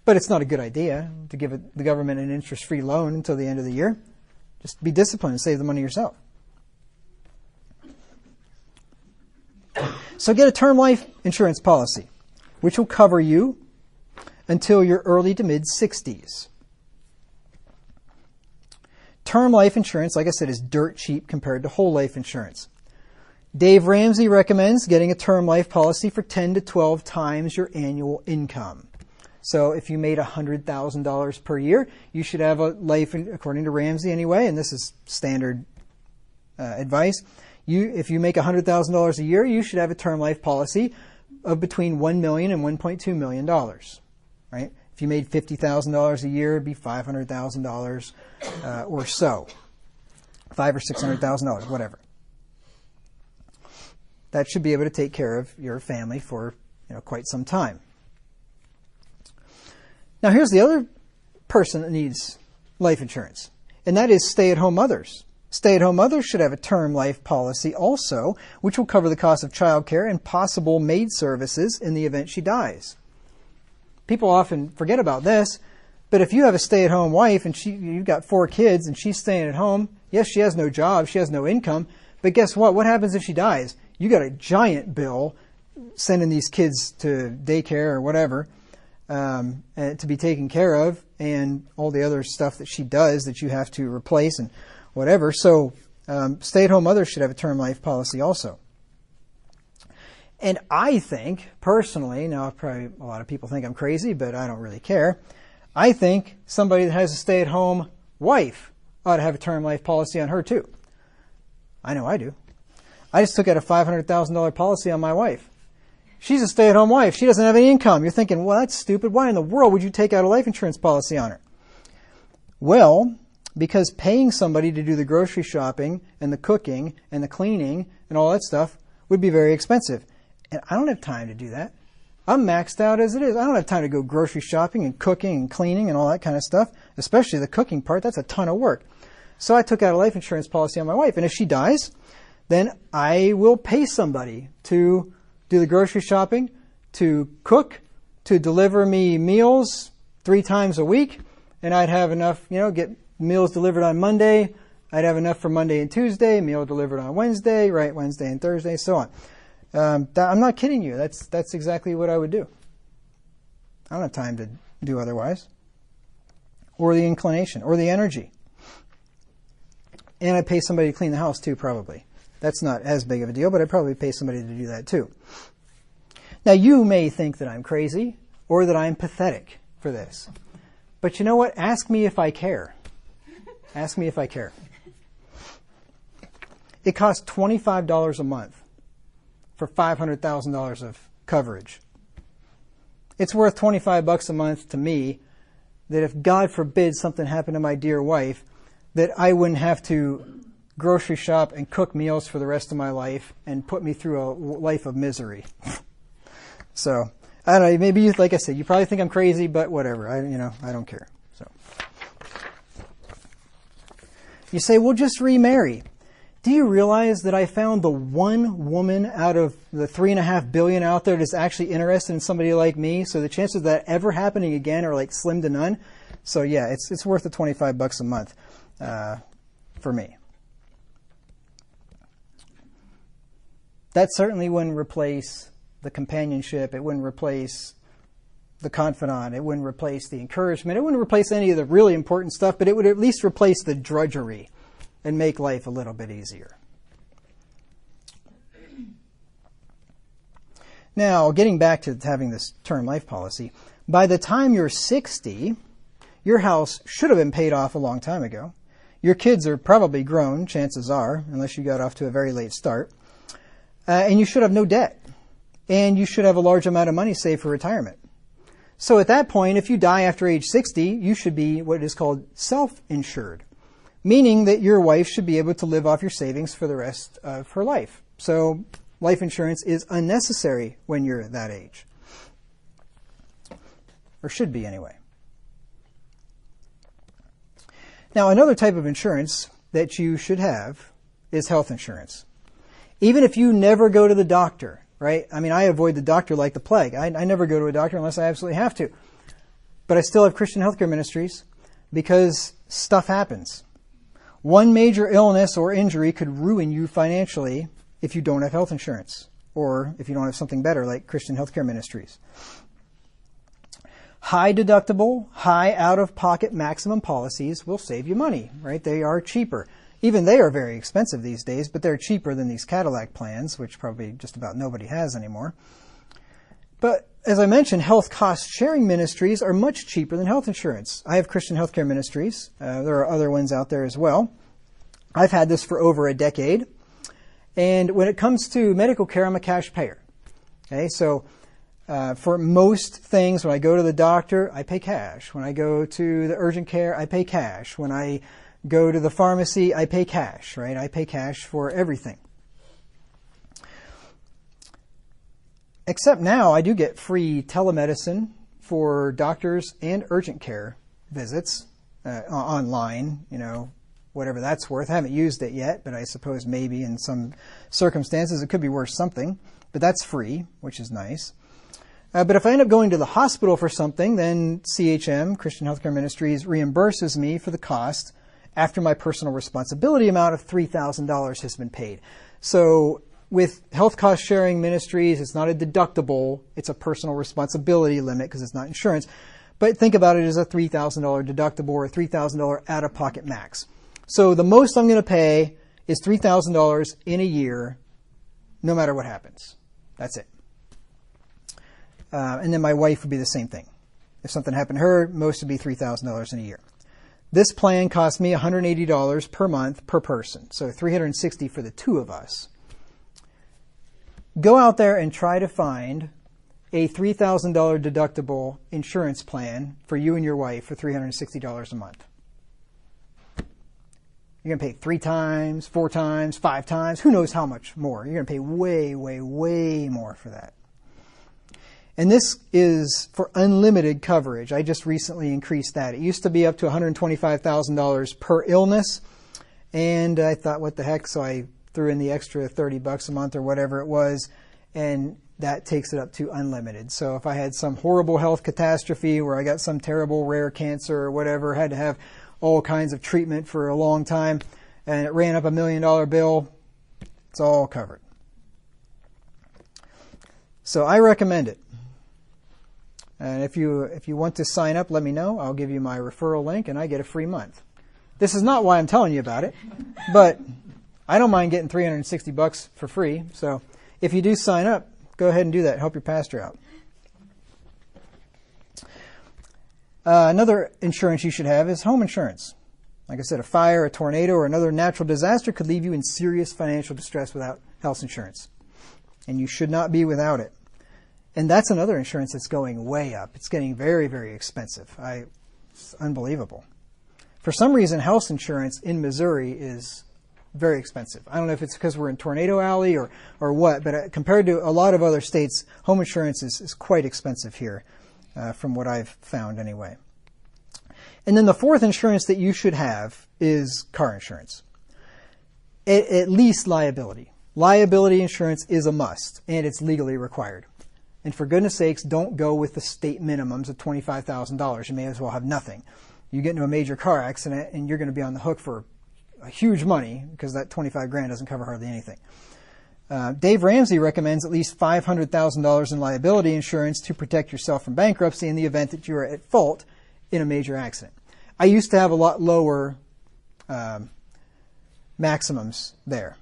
But it's not a good idea to give the government an interest-free loan until the end of the year. Just be disciplined and save the money yourself. So get a term life insurance policy, which will cover you until your early to mid-60s. Term life insurance, like I said, is dirt cheap compared to whole life insurance. Dave Ramsey recommends getting a term life policy for 10 to 12 times your annual income. So if you made $100,000 per year, you should have a life, according to Ramsey anyway, and this is standard advice, If you make $100,000 a year, you should have a term life policy of between $1 million and $1.2 million, right? If you made $50,000 a year, it'd be $500,000 or so, $500,000 or $600,000, whatever. That should be able to take care of your family for quite some time. Now, here's the other person that needs life insurance, and that is stay-at-home mothers. Stay-at-home mothers should have a term life policy also, which will cover the cost of childcare and possible maid services in the event she dies. People often forget about this, but if you have a stay-at-home wife and you've got 4 kids and she's staying at home, yes, she has no job, she has no income, but guess what? What happens if she dies? You got a giant bill sending these kids to daycare or whatever to be taken care of, and all the other stuff that she does that you have to replace and whatever. So stay-at-home mothers should have a term life policy also. And I think, personally, now probably a lot of people think I'm crazy, but I don't really care. I think somebody that has a stay-at-home wife ought to have a term life policy on her too. I know I do. I just took out a $500,000 policy on my wife. She's a stay-at-home wife. She doesn't have any income. You're thinking, well, that's stupid. Why in the world would you take out a life insurance policy on her? Well, because paying somebody to do the grocery shopping and the cooking and the cleaning and all that stuff would be very expensive. And I don't have time to do that. I'm maxed out as it is. I don't have time to go grocery shopping and cooking and cleaning and all that kind of stuff, especially the cooking part. That's a ton of work. So I took out a life insurance policy on my wife. And if she dies, then I will pay somebody to do the grocery shopping, to cook, to deliver me meals 3 times a week. And I'd have enough, get meals delivered on Monday. I'd have enough for Monday and Tuesday, meal delivered on Wednesday, right? Wednesday and Thursday, so on. I'm not kidding you. That's exactly what I would do. I don't have time to do otherwise. Or the inclination, or the energy. And I'd pay somebody to clean the house too, probably. That's not as big of a deal, but I'd probably pay somebody to do that too. Now, you may think that I'm crazy, or that I'm pathetic for this. But you know what? Ask me if I care. Ask me if I care. It costs $25 a month for $500,000 of coverage. It's worth $25 a month to me that if God forbid something happened to my dear wife, that I wouldn't have to grocery shop and cook meals for the rest of my life and put me through a life of misery. So, I don't know, maybe, like I said, you probably think I'm crazy, but whatever. I don't care. So, you say, well, just remarry. Do you realize that I found the one woman out of the 3.5 billion out there that's actually interested in somebody like me? So the chances of that ever happening again are like slim to none. So yeah, it's worth the $25 a month for me. That certainly wouldn't replace the companionship. It wouldn't replace the confidant. It wouldn't replace the encouragement. It wouldn't replace any of the really important stuff, but it would at least replace the drudgery and make life a little bit easier. Now, getting back to having this term life policy, by the time you're 60, your house should have been paid off a long time ago. Your kids are probably grown, chances are, unless you got off to a very late start. And you should have no debt. And you should have a large amount of money saved for retirement. So at that point, if you die after age 60, you should be what is called self-insured, meaning that your wife should be able to live off your savings for the rest of her life. So life insurance is unnecessary when you're that age. Or should be anyway. Now, another type of insurance that you should have is health insurance. Even if you never go to the doctor, right? I mean, I avoid the doctor like the plague. I never go to a doctor unless I absolutely have to. But I still have Christian healthcare ministries because stuff happens. One major illness or injury could ruin you financially if you don't have health insurance, or if you don't have something better like Christian healthcare ministries. High deductible, high out-of-pocket maximum policies will save you money, right? They are cheaper. Even they are very expensive these days, but they're cheaper than these Cadillac plans, which probably just about nobody has anymore. But as I mentioned, health cost sharing ministries are much cheaper than health insurance. I have Christian healthcare ministries. There are other ones out there as well. I've had this for over a decade. And when it comes to medical care, I'm a cash payer. Okay, so for most things, when I go to the doctor, I pay cash. When I go to the urgent care, I pay cash. When I go to the pharmacy, I pay cash, right? I pay cash for everything. Except now I do get free telemedicine for doctors and urgent care visits online, whatever that's worth. I haven't used it yet, but I suppose maybe in some circumstances it could be worth something. But that's free, which is nice. But if I end up going to the hospital for something, then CHM, Christian Healthcare Ministries, reimburses me for the cost after my personal responsibility amount of $3,000 has been paid. So with health cost sharing ministries, it's not a deductible, it's a personal responsibility limit because it's not insurance. But think about it as a $3,000 deductible or a $3,000 out-of-pocket max. So the most I'm going to pay is $3,000 in a year, no matter what happens. That's it. And then my wife would be the same thing. If something happened to her, most would be $3,000 in a year. This plan cost me $180 per month per person, so $360 for the two of us. Go out there and try to find a $3,000 deductible insurance plan for you and your wife for $360 a month. You're going to pay 3 times, 4 times, 5 times, who knows how much more. You're going to pay way, way, way more for that. And this is for unlimited coverage. I just recently increased that. It used to be up to $125,000 per illness. And I thought, what the heck? So I threw in the extra $30 a month or whatever it was. And that takes it up to unlimited. So if I had some horrible health catastrophe where I got some terrible rare cancer or whatever, had to have all kinds of treatment for a long time, and it ran up $1 million bill, it's all covered. So I recommend it. And if you want to sign up, let me know. I'll give you my referral link and I get a free month. This is not why I'm telling you about it, but I don't mind getting $360 for free. So if you do sign up, go ahead and do that. Help your pastor out. Another insurance you should have is home insurance. Like I said, a fire, a tornado, or another natural disaster could leave you in serious financial distress without health insurance. And you should not be without it. And that's another insurance that's going way up. It's getting very, very expensive. It's unbelievable. For some reason, health insurance in Missouri is very expensive. I don't know if it's because we're in Tornado Alley or what, but compared to a lot of other states, home insurance is quite expensive here, from what I've found anyway. And then the fourth insurance that you should have is car insurance. At least liability. Liability insurance is a must, and it's legally required. And for goodness sakes, don't go with the state minimums of $25,000. You may as well have nothing. You get into a major car accident, and you're going to be on the hook for a huge money because that $25,000 doesn't cover hardly anything. Dave Ramsey recommends at least $500,000 in liability insurance to protect yourself from bankruptcy in the event that you are at fault in a major accident. I used to have a lot lower maximums there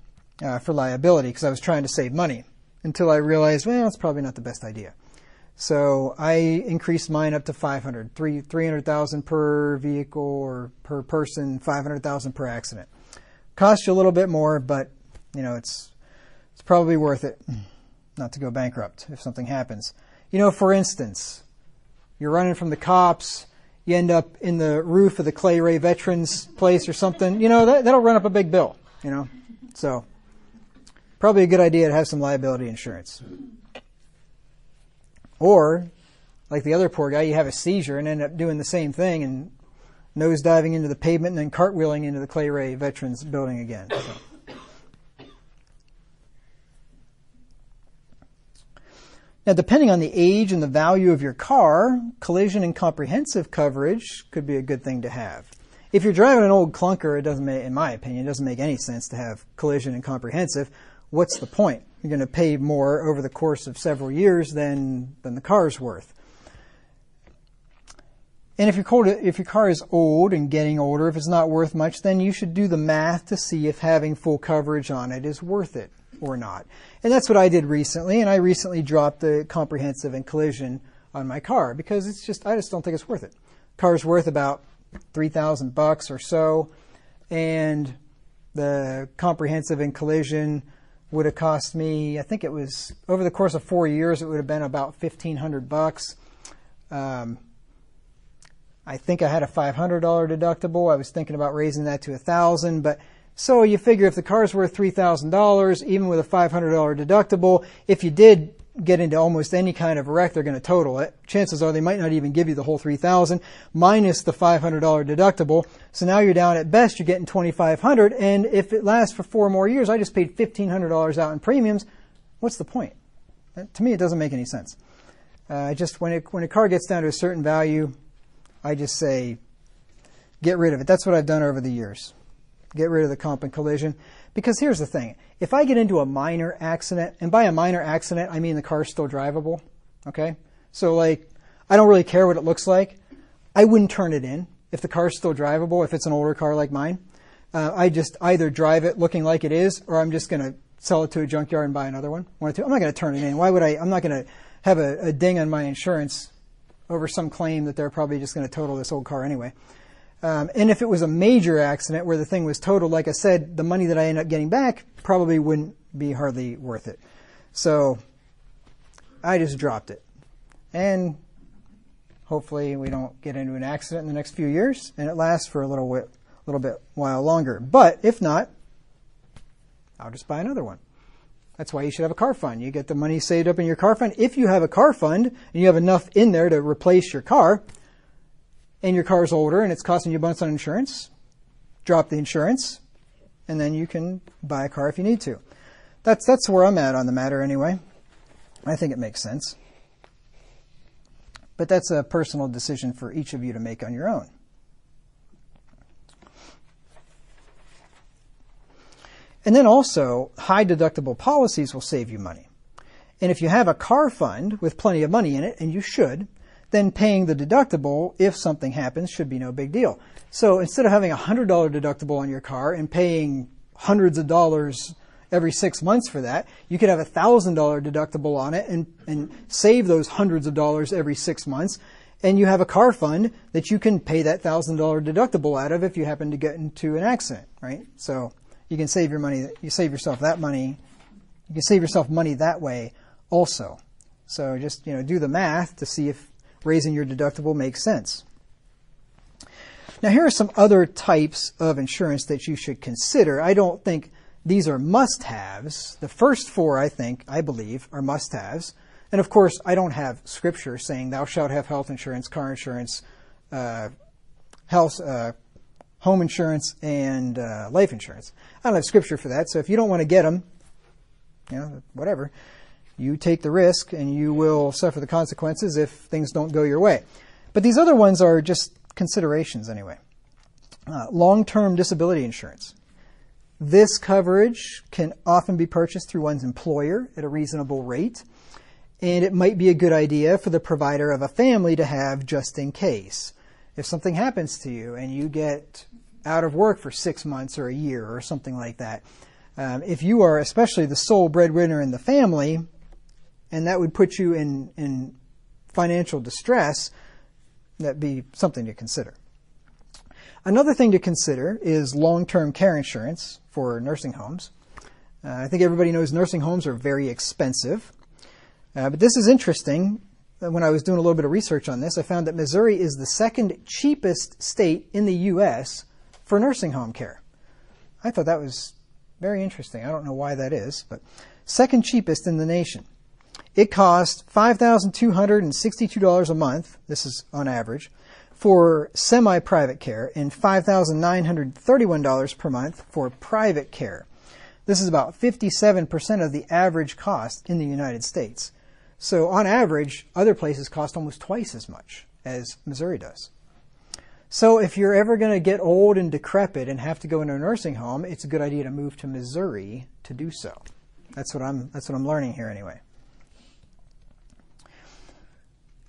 for liability because I was trying to save money until I realized, well, it's probably not the best idea. So I increased mine up to $300,000 per vehicle or per person, $500,000 per accident. Costs you a little bit more, but it's probably worth it not to go bankrupt if something happens. For instance, you're running from the cops, you end up in the roof of the Clay Ray Veterans place or something, that'll run up a big bill, So probably a good idea to have some liability insurance. Or, like the other poor guy, you have a seizure and end up doing the same thing and nosediving into the pavement and then cartwheeling into the Clay Ray Veterans building again. So. Now, depending on the age and the value of your car, collision and comprehensive coverage could be a good thing to have. If you're driving an old clunker, in my opinion, it doesn't make any sense to have collision and comprehensive. What's the point? You're going to pay more over the course of several years than the car's worth. And if your car is old and getting older, if it's not worth much, then you should do the math to see if having full coverage on it is worth it or not. And that's what I did recently, and I recently dropped the comprehensive and collision on my car because I just don't think it's worth it. Car's worth about $3,000 or so, and the comprehensive and collision would have cost me, I think it was, over the course of 4 years, it would have been about $1,500. I think I had a $500 deductible. I was thinking about raising that to $1,000, but so you figure if the car's worth $3,000, even with a $500 deductible, if you did get into almost any kind of wreck, they're going to total it. Chances are they might not even give you the whole $3,000 minus the $500 deductible. So now you're down, at best you're getting $2,500, and if it lasts for 4 more years, I just paid $1,500 out in premiums. What's the point? To me, it doesn't make any sense. Just when a car gets down to a certain value, I just say, get rid of it. That's what I've done over the years. Get rid of the comp and collision. Because here's the thing. If I get into a minor accident, and by a minor accident, I mean the car's still drivable, okay? So like, I don't really care what it looks like. I wouldn't turn it in if the car's still drivable, if it's an older car like mine. I just either drive it looking like it is, or I'm just going to sell it to a junkyard and buy another one. I'm not going to turn it in. Why would I? I'm not going to have a ding on my insurance over some claim that they're probably just going to total this old car anyway. And if it was a major accident where the thing was totaled, like I said, the money that I end up getting back probably wouldn't be hardly worth it. So I just dropped it. And hopefully we don't get into an accident in the next few years, and it lasts for a little bit while longer. But if not, I'll just buy another one. That's why you should have a car fund. You get the money saved up in your car fund. If you have a car fund and you have enough in there to replace your car, and your car's older and it's costing you a bunch on insurance, drop the insurance, and then you can buy a car if you need to. That's where I'm at on the matter anyway. I think it makes sense. But that's a personal decision for each of you to make on your own. And then also, high deductible policies will save you money. And if you have a car fund with plenty of money in it, and you should, then paying the deductible, if something happens, should be no big deal. So instead of having a $100 deductible on your car and paying hundreds of dollars every 6 months for that, you could have a $1,000 deductible on it and save those hundreds of dollars every 6 months. And you have a car fund that you can pay that $1,000 deductible out of if you happen to get into an accident, right? So you can save your money. You save yourself that money. You can save yourself money that way also. So just, do the math to see if raising your deductible makes sense. Now, here are some other types of insurance that you should consider. I don't think these are must-haves. The first 4, I believe, are must-haves. And of course, I don't have scripture saying thou shalt have health insurance, car insurance, home insurance, and life insurance. I don't have scripture for that. So if you don't want to get them, whatever. You take the risk and you will suffer the consequences if things don't go your way. But these other ones are just considerations anyway. Long-term disability insurance. This coverage can often be purchased through one's employer at a reasonable rate. And it might be a good idea for the provider of a family to have just in case. If something happens to you and you get out of work for 6 months or a year or something like that, if you are especially the sole breadwinner in the family, and that would put you in financial distress, that'd be something to consider. Another thing to consider is long-term care insurance for nursing homes. I think everybody knows nursing homes are very expensive. But this is interesting. When I was doing a little bit of research on this, I found that Missouri is the second cheapest state in the U.S. for nursing home care. I thought that was very interesting. I don't know why that is, but second cheapest in the nation. It costs $5,262 a month, this is on average, for semi-private care, and $5,931 per month for private care. This is about 57% of the average cost in the United States. So on average, other places cost almost twice as much as Missouri does. So if you're ever going to get old and decrepit and have to go into a nursing home, it's a good idea to move to Missouri to do so. That's what I'm learning here anyway.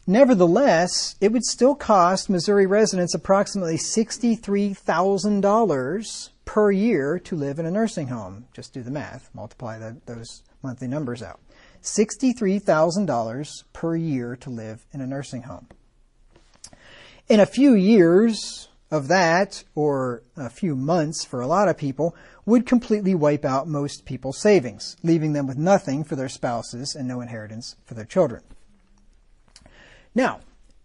Nevertheless, it would still cost Missouri residents approximately $63,000 per year to live in a nursing home. Just do the math, multiply those monthly numbers out. $63,000 per year to live in a nursing home. In a few years, of that, or a few months for a lot of people, would completely wipe out most people's savings, leaving them with nothing for their spouses and no inheritance for their children. Now,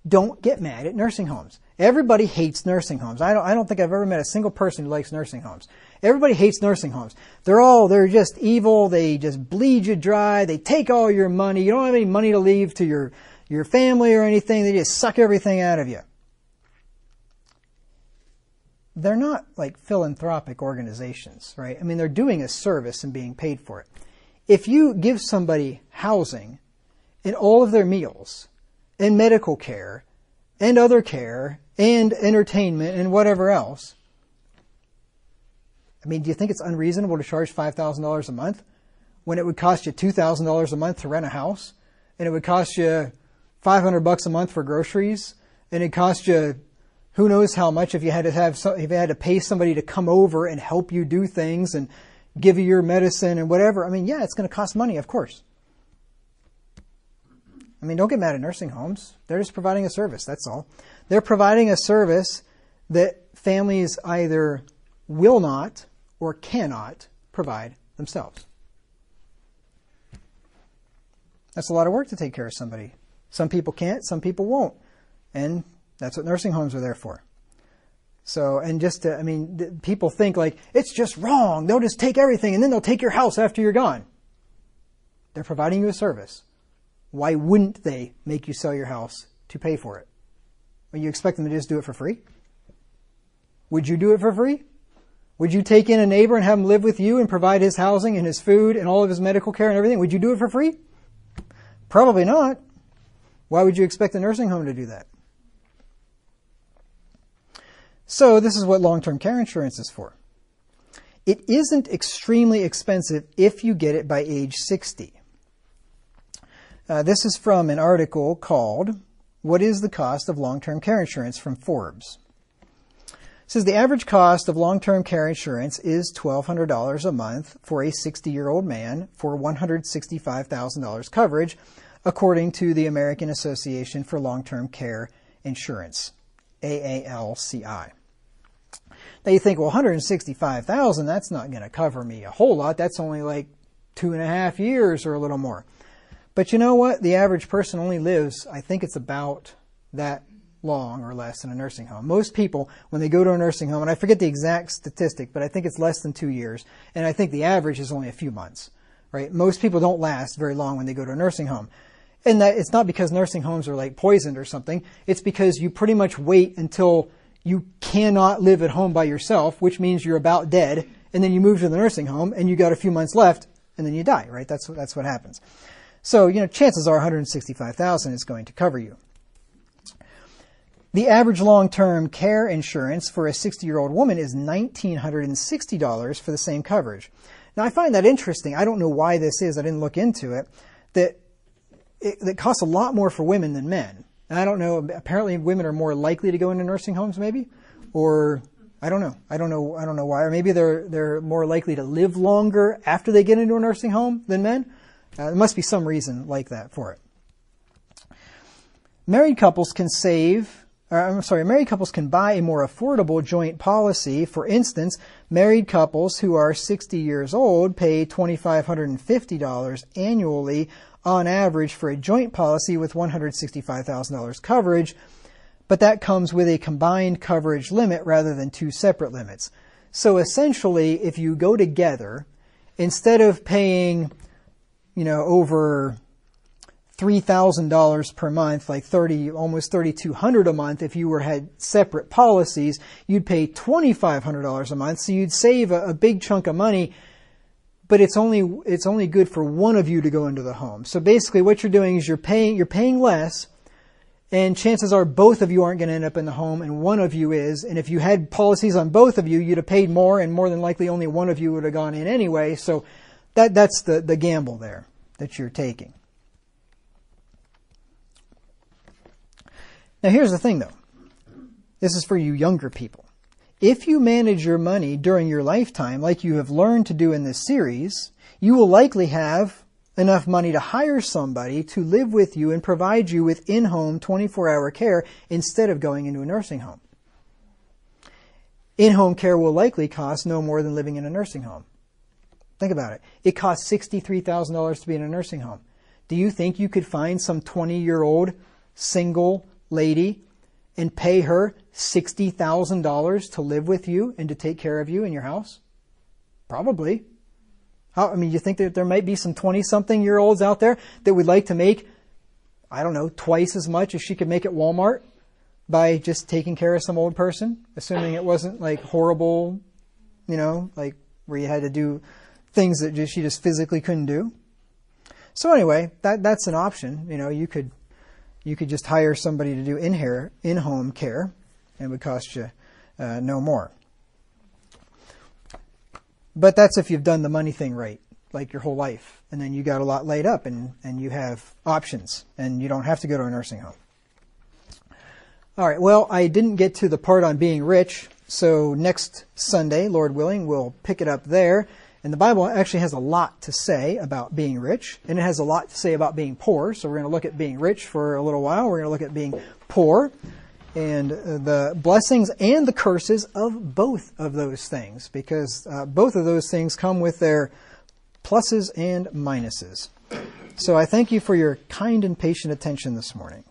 don't get mad at nursing homes. Everybody hates nursing homes. I don't think I've ever met a single person who likes nursing homes. Everybody hates nursing homes. They're just evil. They just bleed you dry. They take all your money. You don't have any money to leave to your family or anything. They just suck everything out of you. They're not like philanthropic organizations, right? I mean, they're doing a service and being paid for it. If you give somebody housing and all of their meals and medical care and other care and entertainment and whatever else, I mean, do you think it's unreasonable to charge $5,000 a month when it would cost you $2,000 a month to rent a house, and it would cost you $500 a month for groceries, and it cost you who knows how much if you had to pay somebody to come over and help you do things and give you your medicine and whatever? I mean, yeah, it's going to cost money, of course. I mean, don't get mad at nursing homes. They're just providing a service, that's all. They're providing a service that families either will not or cannot provide themselves. That's a lot of work to take care of somebody. Some people can't, some people won't. And that's what nursing homes are there for. So, and just to, I mean, people think like, it's just wrong. They'll just take everything and then they'll take your house after you're gone. They're providing you a service. Why wouldn't they make you sell your house to pay for it? Well, you expect them to just do it for free? Would you do it for free? Would you take in a neighbor and have him live with you and provide his housing and his food and all of his medical care and everything? Would you do it for free? Probably not. Why would you expect a nursing home to do that? So this is what long-term care insurance is for. It isn't extremely expensive if you get it by age 60. This is from an article called "What is the Cost of Long-Term Care Insurance?" from Forbes. It says the average cost of long-term care insurance is $1,200 a month for a 60-year-old man for $165,000 coverage, according to the American Association for Long-Term Care Insurance, AALCI. Now you think, well, $165,000, that's not going to cover me a whole lot. That's only like 2.5 years or a little more. But you know what? The average person only lives, I think it's about that long or less in a nursing home. Most people, when they go to a nursing home, and I forget the exact statistic, but I think it's less than 2 years, and I think the average is only a few months, right? Most people don't last very long when they go to a nursing home. And that it's not because nursing homes are like poisoned or something. It's because you pretty much wait until you cannot live at home by yourself, which means you're about dead, and then you move to the nursing home and you got a few months left and then you die, right? That's what happens. So, chances are $165,000 is going to cover you. The average long-term care insurance for a 60-year-old woman is $1,960 for the same coverage. Now, I find that interesting. I don't know why this is. I didn't look into it. That it costs a lot more for women than men. And I don't know. Apparently, women are more likely to go into nursing homes, maybe, or I don't know. I don't know why. Or maybe they're more likely to live longer after they get into a nursing home than men. There must be some reason like that for it. Married couples can buy a more affordable joint policy. For instance, married couples who are 60 years old pay $2,550 annually on average for a joint policy with $165,000 coverage, but that comes with a combined coverage limit rather than two separate limits. So essentially, if you go together, instead of paying over $3,000 per month, like almost $3,200 a month, if you had separate policies, you'd pay $2,500 a month. So you'd save a big chunk of money, but it's only good for one of you to go into the home. So basically, what you're doing is you're paying less, and chances are both of you aren't going to end up in the home, and one of you is. And if you had policies on both of you, you'd have paid more, and more than likely only one of you would have gone in anyway. So that's the gamble there that you're taking. Now here's the thing though. This is for you younger people. If you manage your money during your lifetime like you have learned to do in this series, you will likely have enough money to hire somebody to live with you and provide you with in-home 24-hour care instead of going into a nursing home. In-home care will likely cost no more than living in a nursing home. Think about it. It costs $63,000 to be in a nursing home. Do you think you could find some 20-year-old single lady and pay her $60,000 to live with you and to take care of you in your house? Probably. You think that there might be some 20-something-year-olds out there that would like to make, I don't know, twice as much as she could make at Walmart by just taking care of some old person, assuming it wasn't like horrible, like where you had to do things that she just physically couldn't do. So anyway, that's an option. You could just hire somebody to do in-home care, and it would cost you no more. But that's if you've done the money thing right, like your whole life, and then you got a lot laid up, and you have options, and you don't have to go to a nursing home. All right, well, I didn't get to the part on being rich, so next Sunday, Lord willing, we'll pick it up there. And the Bible actually has a lot to say about being rich, and it has a lot to say about being poor. So we're going to look at being rich for a little while. We're going to look at being poor and the blessings and the curses of both of those things, because both of those things come with their pluses and minuses. So I thank you for your kind and patient attention this morning.